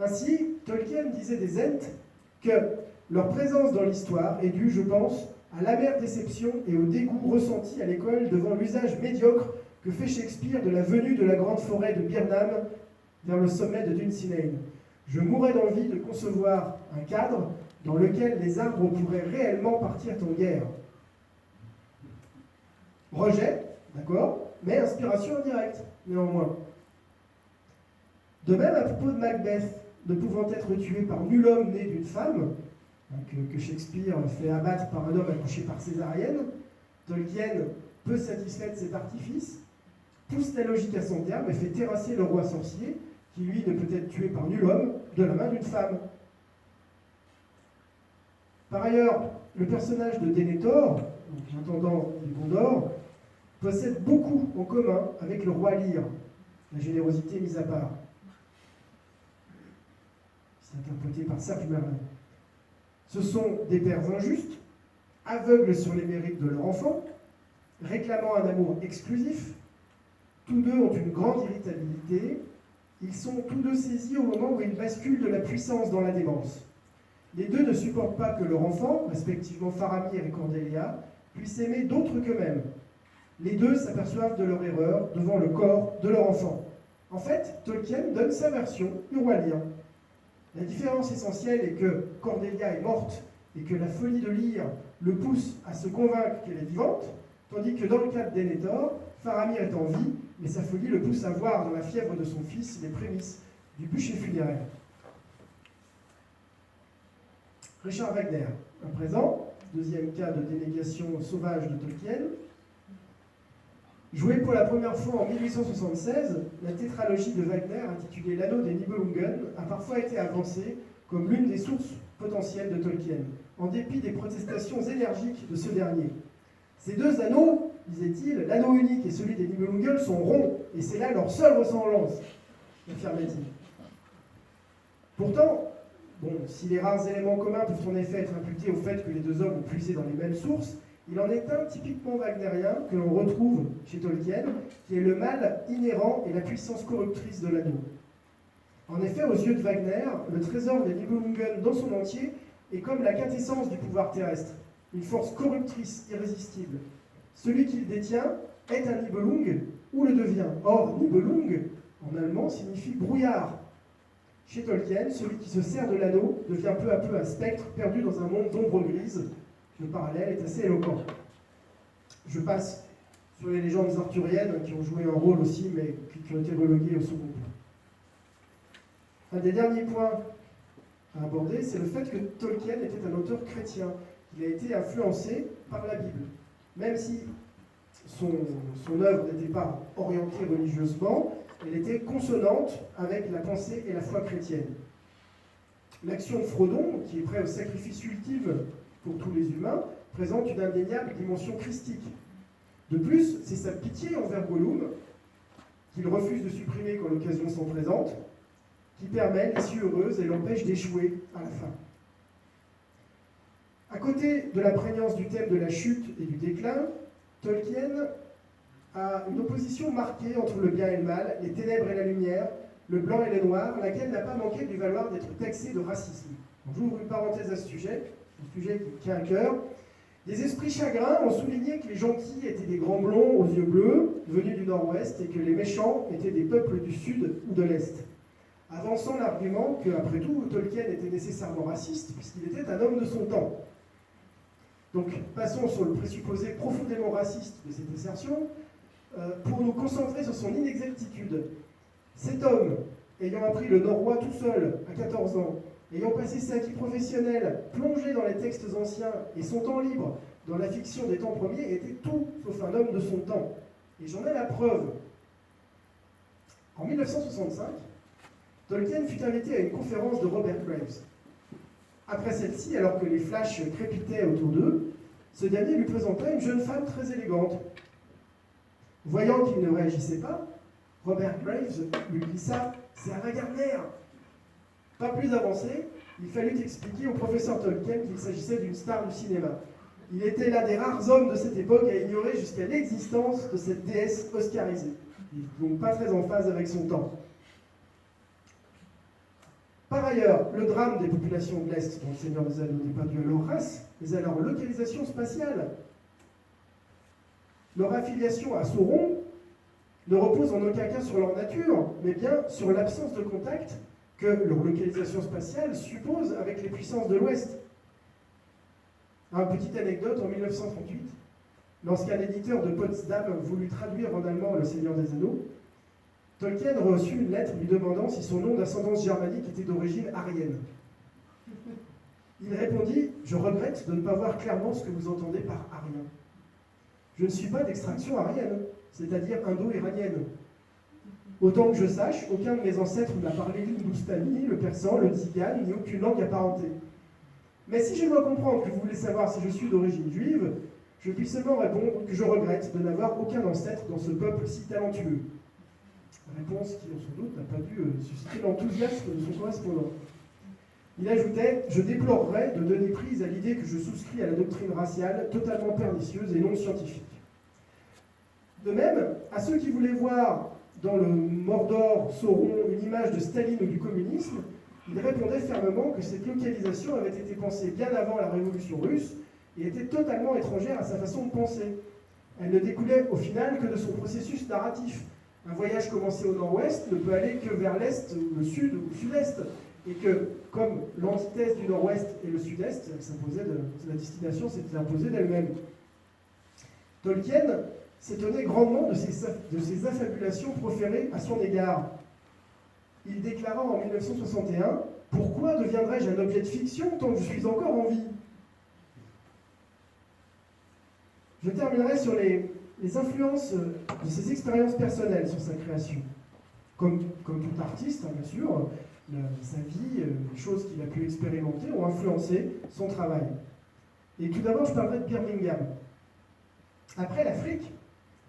Ainsi, Tolkien disait des Ents que leur présence dans l'histoire est due, je pense, à l'amère déception et au dégoût ressenti à l'école devant l'usage médiocre que fait Shakespeare de la venue de la grande forêt de Birnam vers le sommet de Dunsinane. Je mourrais d'envie de concevoir un cadre dans lequel les arbres pourraient réellement partir en guerre. Rejet, d'accord, mais inspiration indirecte, néanmoins. De même, à propos de Macbeth, ne pouvant être tué par nul homme né d'une femme, que Shakespeare fait abattre par un homme accouché par césarienne, Tolkien, peu satisfait de cet artifice, pousse la logique à son terme et fait terrasser le roi sorcier, qui lui ne peut être tué par nul homme, de la main d'une femme. Par ailleurs, le personnage de Denethor, l'intendant du Gondor, possède beaucoup en commun avec le roi Lear, la générosité mise à part. C'est interprété par Serge Merlin. Ce sont des pères injustes, aveugles sur les mérites de leur enfant, réclamant un amour exclusif. Tous deux ont une grande irritabilité. Ils sont tous deux saisis au moment où ils basculent de la puissance dans la démence. Les deux ne supportent pas que leur enfant, respectivement Faramir et Cordelia, puisse aimer d'autres qu'eux-mêmes. Les deux s'aperçoivent de leur erreur devant le corps de leur enfant. En fait, Tolkien donne sa version du roi Lear. La différence essentielle est que Cordelia est morte et que la folie de Lear le pousse à se convaincre qu'elle est vivante, tandis que dans le cas de Denethor, Faramir est en vie, mais sa folie le pousse à voir dans la fièvre de son fils les prémices du bûcher funéraire. Richard Wagner, à présent, deuxième cas de dénégation sauvage de Tolkien. Jouée pour la première fois en 1876, la tétralogie de Wagner, intitulée L'Anneau des Nibelungen, a parfois été avancée comme l'une des sources potentielles de Tolkien, en dépit des protestations énergiques de ce dernier. Ces deux anneaux, disait-il, l'anneau unique et celui des Nibelungen sont ronds, et c'est là leur seule ressemblance, affirmait-il. Pourtant, si les rares éléments communs peuvent en effet être imputés au fait que les deux hommes ont puisé dans les mêmes sources, il en est un typiquement wagnérien que l'on retrouve chez Tolkien, qui est le mal inhérent et la puissance corruptrice de l'anneau. En effet, aux yeux de Wagner, le trésor des Nibelungen dans son entier est comme la quintessence du pouvoir terrestre, une force corruptrice irrésistible. Celui qui le détient est un Nibelung ou le devient. Or, Nibelung, en allemand, signifie brouillard. Chez Tolkien, celui qui se sert de l'anneau devient peu à peu un spectre perdu dans un monde d'ombre grise. Le parallèle est assez éloquent. Je passe sur les légendes arthuriennes qui ont joué un rôle aussi, mais qui ont été reléguées au second plan. Un des derniers points à aborder, c'est le fait que Tolkien était un auteur chrétien. Il a été influencé par la Bible. Même si son œuvre n'était pas orientée religieusement, elle était consonante avec la pensée et la foi chrétienne. L'action de Frodon, qui est prêt au sacrifice ultime pour tous les humains, présente une indéniable dimension christique. De plus, c'est sa pitié envers Gollum, qu'il refuse de supprimer quand l'occasion s'en présente, qui permet l'issue heureuse et l'empêche d'échouer à la fin. À côté de la prégnance du thème de la chute et du déclin, Tolkien a une opposition marquée entre le bien et le mal, les ténèbres et la lumière, le blanc et le noir, laquelle n'a pas manqué de lui valoir d'être taxé de racisme. J'ouvre une parenthèse à ce sujet qui tient à cœur. Des esprits chagrins ont souligné que les gentils étaient des grands blonds aux yeux bleus, venus du nord-ouest, et que les méchants étaient des peuples du sud ou de l'est, avançant l'argument que, après tout, Tolkien était nécessairement raciste, puisqu'il était un homme de son temps. Donc, passons sur le présupposé profondément raciste de cette assertion. pour nous concentrer sur son inexactitude. Cet homme, ayant appris le norrois tout seul à 14 ans, ayant passé sa vie professionnelle plongé dans les textes anciens et son temps libre dans la fiction des temps premiers, était tout sauf un homme de son temps. Et j'en ai la preuve. En 1965, Tolkien fut invité à une conférence de Robert Graves. Après celle-ci, alors que les flashs crépitaient autour d'eux, ce dernier lui présenta une jeune femme très élégante. Voyant qu'il ne réagissait pas, Robert Graves lui glissa « C'est Ava Gardner !» Pas plus avancé, il fallut expliquer au professeur Tolkien qu'il s'agissait d'une star du cinéma. Il était l'un des rares hommes de cette époque à ignorer jusqu'à l'existence de cette déesse oscarisée, donc pas très en phase avec son temps. Par ailleurs, le drame des populations de l'Est dans le Seigneur des Anneaux n'est pas dû à leur race, mais à leur localisation spatiale. Leur affiliation à Sauron ne repose en aucun cas sur leur nature, mais bien sur l'absence de contact que leur localisation spatiale suppose avec les puissances de l'Ouest. Un petite anecdote, en 1938, lorsqu'un éditeur de Potsdam voulut traduire en allemand Le Seigneur des Anneaux, Tolkien reçut une lettre lui demandant si son nom d'ascendance germanique était d'origine aryenne. Il répondit « Je regrette de ne pas voir clairement ce que vous entendez par arien. Je ne suis pas d'extraction aryenne, c'est-à-dire indo-iranienne. Autant que je sache, aucun de mes ancêtres n'a parlé l'hindustani, le persan, le tzigane, ni aucune langue apparentée. Mais si je dois comprendre que vous voulez savoir si je suis d'origine juive, je puis seulement répondre que je regrette de n'avoir aucun ancêtre dans ce peuple si talentueux. » Réponse qui, sans doute, n'a pas dû susciter l'enthousiasme de son correspondant. Il ajoutait « Je déplorerais de donner prise à l'idée que je souscris à la doctrine raciale totalement pernicieuse et non scientifique. » De même, à ceux qui voulaient voir dans le Mordor Sauron une image de Staline ou du communisme, il répondait fermement que cette localisation avait été pensée bien avant la révolution russe et était totalement étrangère à sa façon de penser. Elle ne découlait au final que de son processus narratif. Un voyage commencé au nord-ouest ne peut aller que vers l'est, le sud ou le sud-est. Et que, comme l'antithèse du nord-ouest et le sud-est, la destination s'était imposée d'elle-même. Tolkien s'étonnait grandement de ces affabulations proférées à son égard. Il déclara en 1961 « Pourquoi deviendrais-je un objet de fiction tant que je suis encore en vie ?» Je terminerai sur les influences de ses expériences personnelles sur sa création. Comme tout artiste, hein, bien sûr, sa vie, les choses qu'il a pu expérimenter ont influencé son travail. Et tout d'abord, je parlerai de Birmingham. Après l'Afrique,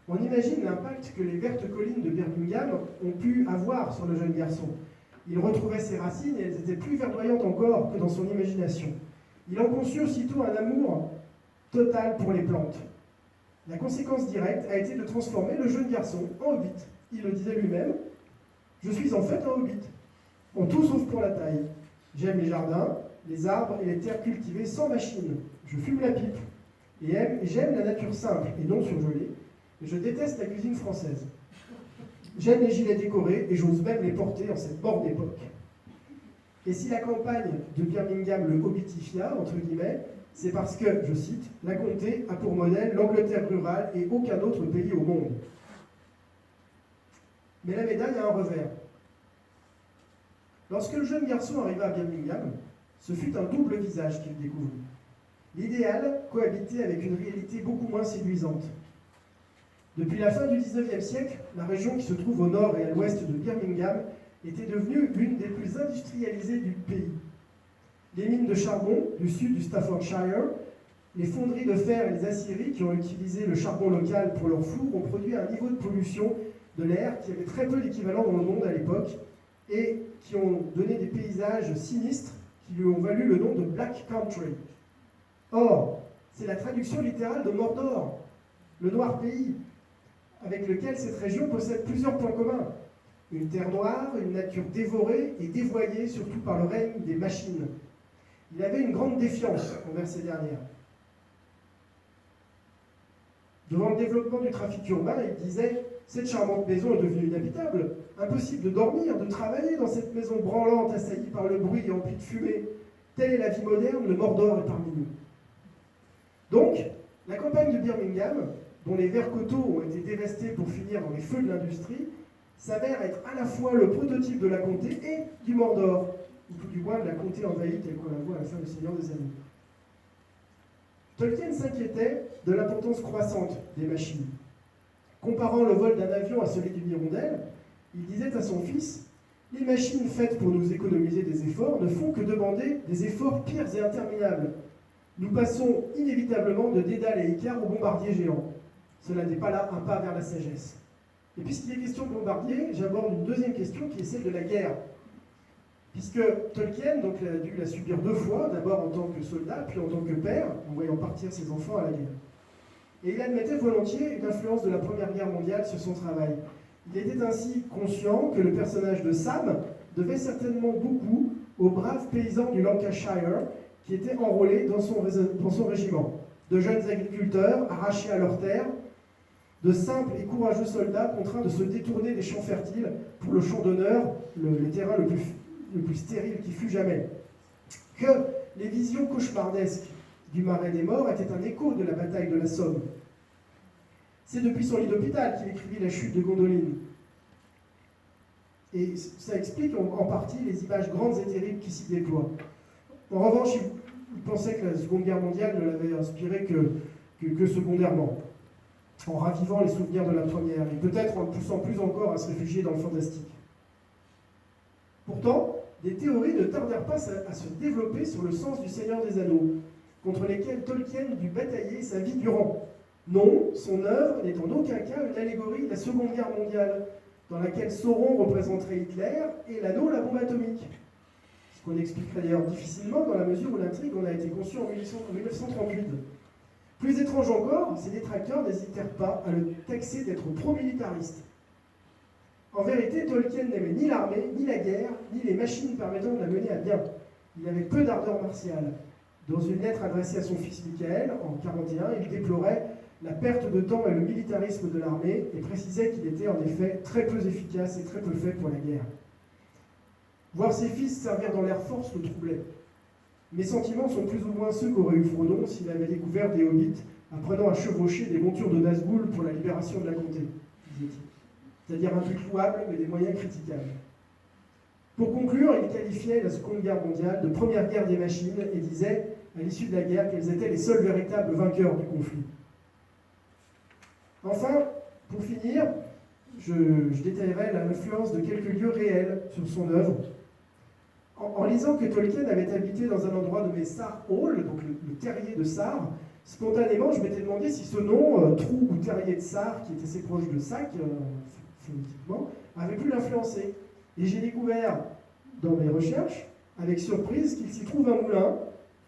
on imagine l'impact que les vertes collines de Birmingham ont pu avoir sur le jeune garçon. Il retrouvait ses racines et elles étaient plus verdoyantes encore que dans son imagination. Il en conçut aussitôt un amour total pour les plantes. La conséquence directe a été de transformer le jeune garçon en hobbit. Il le disait lui-même, « Je suis en fait un hobbit, en tout sauf pour la taille. J'aime les jardins, les arbres et les terres cultivées sans machine. Je fume la pipe. Et j'aime la nature simple et non surgelée. Et je déteste la cuisine française. J'aime les gilets décorés et j'ose même les porter en cette morne époque. » Et si la campagne de Birmingham le hobbitifia, entre guillemets, c'est parce que, je cite, « la comté a pour modèle l'Angleterre rurale et aucun autre pays au monde. » Mais la médaille a un revers. Lorsque le jeune garçon arriva à Birmingham, ce fut un double visage qu'il découvrit. L'idéal cohabitait avec une réalité beaucoup moins séduisante. Depuis la fin du XIXe siècle, la région qui se trouve au nord et à l'ouest de Birmingham était devenue l'une des plus industrialisées du pays. Les mines de charbon du sud du Staffordshire, les fonderies de fer et les aciéries qui ont utilisé le charbon local pour leurs fours ont produit un niveau de pollution de l'air qui avait très peu d'équivalent dans le monde à l'époque et qui ont donné des paysages sinistres qui lui ont valu le nom de Black Country. Or, c'est la traduction littérale de Mordor, le noir pays, avec lequel cette région possède plusieurs points communs. Une terre noire, une nature dévorée et dévoyée, surtout par le règne des machines. Il avait une grande défiance envers ces dernières. Devant le développement du trafic urbain, il disait « Cette charmante maison est devenue inhabitable. Impossible de dormir, de travailler dans cette maison branlante, assaillie par le bruit et emplie de fumée. Telle est la vie moderne, le Mordor est parmi nous. » Donc, la campagne de Birmingham, dont les verts coteaux ont été dévastés pour finir dans les feux de l'industrie, s'avère être à la fois le prototype de la comté et du Mordor, ou tout du moins de la comté envahie telle qu'on la voit à la fin du Seigneur des Anneaux. Tolkien s'inquiétait de l'importance croissante des machines. Comparant le vol d'un avion à celui d'une hirondelle, il disait à son fils « Les machines faites pour nous économiser des efforts ne font que demander des efforts pires et interminables. Nous passons inévitablement de Dédale et Icare aux bombardiers géants. Cela n'est pas là un pas vers la sagesse. » Et puisqu'il est question de bombardier, j'aborde une deuxième question qui est celle de la guerre. Puisque Tolkien donc, a dû la subir 2 fois, d'abord en tant que soldat, puis en tant que père, en voyant partir ses enfants à la guerre. Et il admettait volontiers une influence de la Première Guerre mondiale sur son travail. Il était ainsi conscient que le personnage de Sam devait certainement beaucoup aux braves paysans du Lancashire qui étaient enrôlés dans son régiment, de jeunes agriculteurs arrachés à leurs terres, de simples et courageux soldats contraints de se détourner des champs fertiles pour le champ d'honneur, le terrain le plus stérile qui fut jamais. Que les visions cauchemardesques du Marais des Morts étaient un écho de la bataille de la Somme. C'est depuis son lit d'hôpital qu'il écrivit La chute de Gondolin. Et ça explique en partie les images grandes et terribles qui s'y déploient. En revanche, il pensait que la Seconde Guerre mondiale ne l'avait inspiré que secondairement, en ravivant les souvenirs de la première, et peut-être en le poussant plus encore à se réfugier dans le fantastique. Pourtant, des théories ne tardèrent pas à se développer sur le sens du Seigneur des Anneaux, contre lesquelles Tolkien dut batailler sa vie durant. Non, son œuvre n'est en aucun cas une allégorie de la Seconde Guerre mondiale, dans laquelle Sauron représenterait Hitler et l'anneau la bombe atomique. Ce qu'on expliquerait d'ailleurs difficilement dans la mesure où l'intrigue en a été conçue en 1938. Plus étrange encore, ses détracteurs n'hésitèrent pas à le taxer d'être pro-militariste. En vérité, Tolkien n'aimait ni l'armée, ni la guerre, ni les machines permettant de la mener à bien. Il avait peu d'ardeur martiale. Dans une lettre adressée à son fils Michael, en 1941, il déplorait la perte de temps et le militarisme de l'armée et précisait qu'il était en effet très peu efficace et très peu fait pour la guerre. Voir ses fils servir dans l'Air Force le troublait. Mes sentiments sont plus ou moins ceux qu'aurait eu Frodon s'il avait découvert des hobbits apprenant à chevaucher des montures de Nazgûl pour la libération de la comté, disait-il. C'est-à-dire un truc louable, mais des moyens critiquables. Pour conclure, il qualifiait la Seconde Guerre mondiale de première guerre des machines et disait, à l'issue de la guerre, qu'elles étaient les seuls véritables vainqueurs du conflit. Enfin, pour finir, je détaillerai l'influence de quelques lieux réels sur son œuvre. En lisant que Tolkien avait habité dans un endroit nommé Sar Hall, donc le terrier de Sar, spontanément, je m'étais demandé si ce nom, trou ou terrier de Sar, qui est assez proche de Sac, phonétiquement, avait pu l'influencer. Et j'ai découvert, dans mes recherches, avec surprise, qu'il s'y trouve un moulin,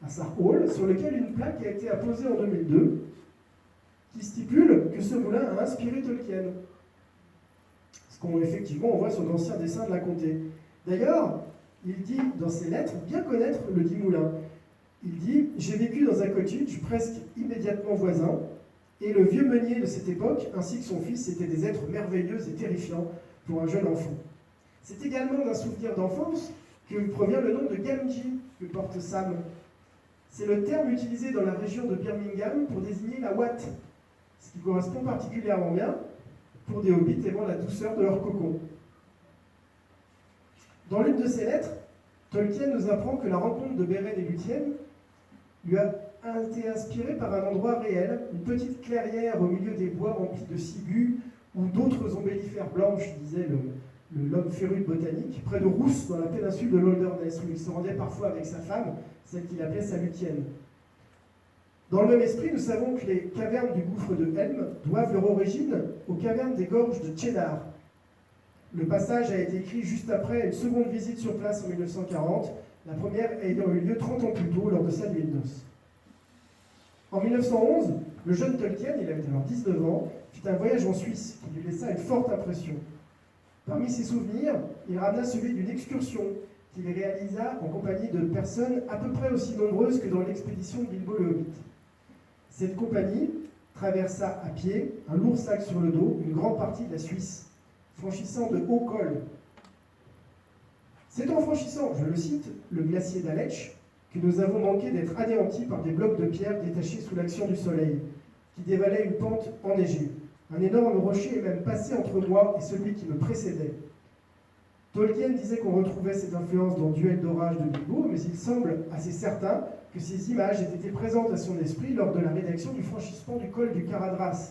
à Sar Hall, sur lequel une plaque a été apposée en 2002, qui stipule que ce moulin a inspiré Tolkien. Ce qu'on effectivement on voit sur d'anciens dessins de la comté. D'ailleurs, il dit dans ses lettres bien connaître le dit moulin. Il dit « J'ai vécu dans un cottage presque immédiatement voisin, et le vieux meunier de cette époque, ainsi que son fils, étaient des êtres merveilleux et terrifiants pour un jeune enfant. » C'est également d'un souvenir d'enfance que provient le nom de Gamgee que porte Sam. C'est le terme utilisé dans la région de Birmingham pour désigner la ouate, ce qui correspond particulièrement bien pour des hobbits aimant la douceur de leur cocon. Dans l'une de ses lettres, Tolkien nous apprend que la rencontre de Beren et Lúthien lui a été inspirée par un endroit réel, une petite clairière au milieu des bois remplis de ciguës ou d'autres ombellifères blanches, disait l'homme féru de botanique, près de Rousse, dans la péninsule de l'Holderness, où il se rendait parfois avec sa femme, celle qu'il appelait sa Lúthienne. Dans le même esprit, nous savons que les cavernes du gouffre de Helm doivent leur origine aux cavernes des gorges de Cheddar. Le passage a été écrit juste après une seconde visite sur place en 1940, la première ayant eu lieu 30 ans plus tôt lors de sa nuit de noces. En 1911, le jeune Tolkien, il avait alors 19 ans, fit un voyage en Suisse qui lui laissa une forte impression. Parmi ses souvenirs, il ramena celui d'une excursion qu'il réalisa en compagnie de personnes à peu près aussi nombreuses que dans l'expédition de Bilbo le Hobbit. Cette compagnie traversa à pied, un lourd sac sur le dos, une grande partie de la Suisse, franchissant de hauts cols. C'est en franchissant, je le cite, le glacier d'Aletsch, que nous avons manqué d'être anéantis par des blocs de pierre détachés sous l'action du soleil. qui dévalait une pente enneigée. Un énorme rocher est même passé entre moi et celui qui me précédait. Tolkien disait qu'on retrouvait cette influence dans Duel d'orage de Bilbo, mais il semble assez certain que ces images aient été présentes à son esprit lors de la rédaction du franchissement du col du Caradras.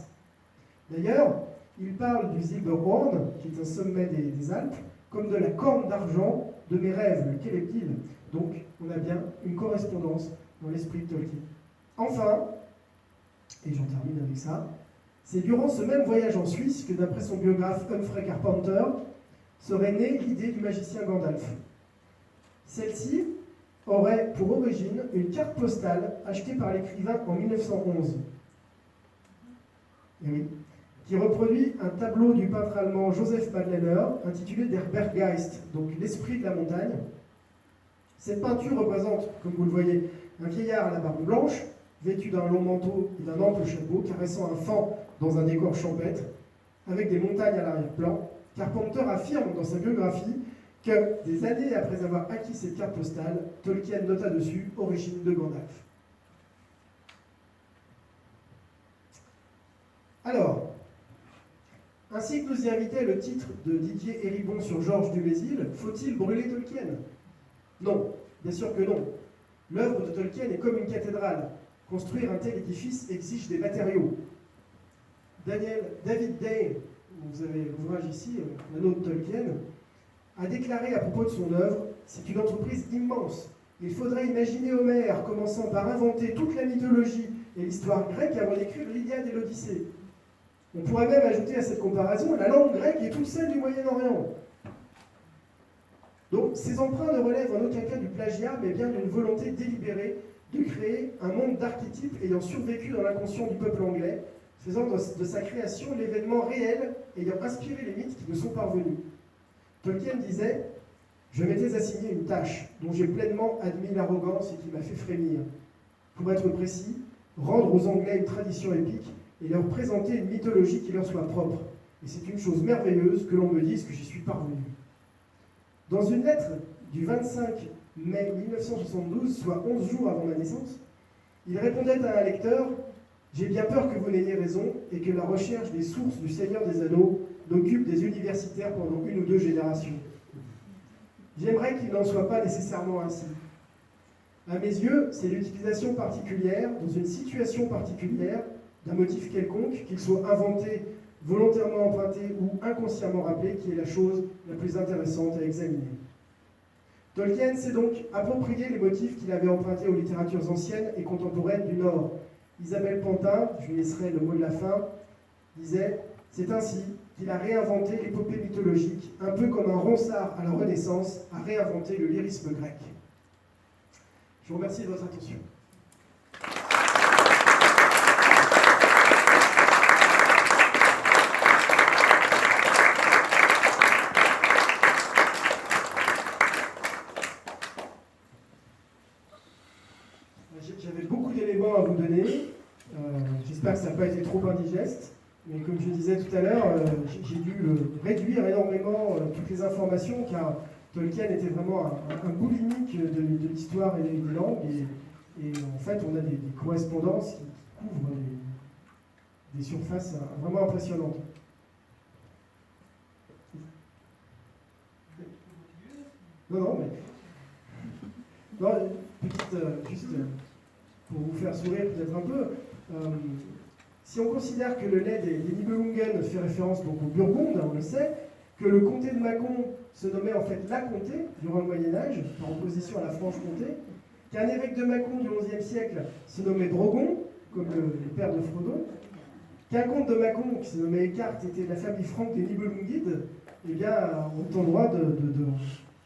D'ailleurs, il parle du Silberhorn, qui est un sommet des Alpes, comme de la corne d'argent de mes rêves, lequel est-il? Donc, on a bien une correspondance dans l'esprit de Tolkien. Enfin, et j'en termine avec ça, c'est durant ce même voyage en Suisse que, d'après son biographe Humphrey Carpenter, serait née l'idée du magicien Gandalf. Celle-ci aurait pour origine une carte postale achetée par l'écrivain en 1911. Et oui, qui reproduit un tableau du peintre allemand Joseph Madlener intitulé Der Berggeist, donc l'esprit de la montagne. Cette peinture représente, comme vous le voyez, un vieillard à la barbe blanche, vêtu d'un long manteau et d'un ample chapeau, caressant un faon dans un décor champêtre, avec des montagnes à l'arrière-plan. Carpenter affirme dans sa biographie que, des années après avoir acquis cette carte postale, Tolkien nota dessus « Origine de Gandalf ». Alors, ainsi que nous y invitait le titre de Didier Héribon sur Georges Dumézil, faut-il brûler Tolkien? Non, bien sûr que non. L'œuvre de Tolkien est comme une cathédrale. Construire un tel édifice exige des matériaux. David Day, vous avez l'ouvrage ici, l'anneau de Tolkien, a déclaré à propos de son œuvre, c'est une entreprise immense. Il faudrait imaginer Homère commençant par inventer toute la mythologie et l'histoire grecque avant d'écrire l'Iliade et l'Odyssée. On pourrait même ajouter à cette comparaison la langue grecque est toute celle du Moyen-Orient. Donc ces emprunts ne relèvent en aucun cas du plagiat, mais bien d'une volonté délibérée de créer un monde d'archétypes ayant survécu dans l'inconscient du peuple anglais, faisant de sa création l'événement réel ayant inspiré les mythes qui nous sont parvenus. Tolkien disait « Je m'étais assigné une tâche dont j'ai pleinement admis l'arrogance et qui m'a fait frémir. Pour être précis, rendre aux Anglais une tradition épique et leur présenter une mythologie qui leur soit propre. Et c'est une chose merveilleuse que l'on me dise que j'y suis parvenu. » Dans une lettre du 25 mai 1972, soit 11 jours avant ma naissance, il répondait à un lecteur « J'ai bien peur que vous n'ayez raison et que la recherche des sources du Seigneur des Anneaux n'occupe des universitaires pendant 1 ou 2 générations. J'aimerais qu'il n'en soit pas nécessairement ainsi. À mes yeux, c'est l'utilisation particulière, dans une situation particulière, d'un motif quelconque, qu'il soit inventé, volontairement emprunté ou inconsciemment rappelé, qui est la chose la plus intéressante à examiner. Tolkien s'est donc approprié les motifs qu'il avait empruntés aux littératures anciennes et contemporaines du Nord. Isabelle Pantin, je lui laisserai le mot de la fin, disait « C'est ainsi qu'il a réinventé l'épopée mythologique, un peu comme un Ronsard à la Renaissance a réinventé le lyrisme grec. » Je vous remercie de votre attention. J'avais beaucoup d'éléments à vous donner. J'espère que ça n'a pas été trop indigeste. Mais comme je disais tout à l'heure, j'ai dû réduire énormément toutes les informations, car Tolkien était vraiment un boulimique de l'histoire et des langues. Et en fait, on a des correspondances qui couvrent des surfaces vraiment impressionnantes. Non, mais... Non, petite, juste pour vous faire sourire peut-être un peu, si on considère que le lait des Nibelungen fait référence donc aux Burgondes, on le sait, que le comté de Mâcon se nommait en fait la comté durant le Moyen-Âge, en opposition à la Franche-Comté, qu'un évêque de Mâcon du XIe siècle se nommait Drogon, comme le père de Frodon, qu'un comte de Mâcon qui se nommait Eckhart était de la famille franque des Nibelungides, eh bien, on est en droit de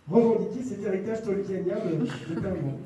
revendiquer cet héritage tolkienien de plein de monde.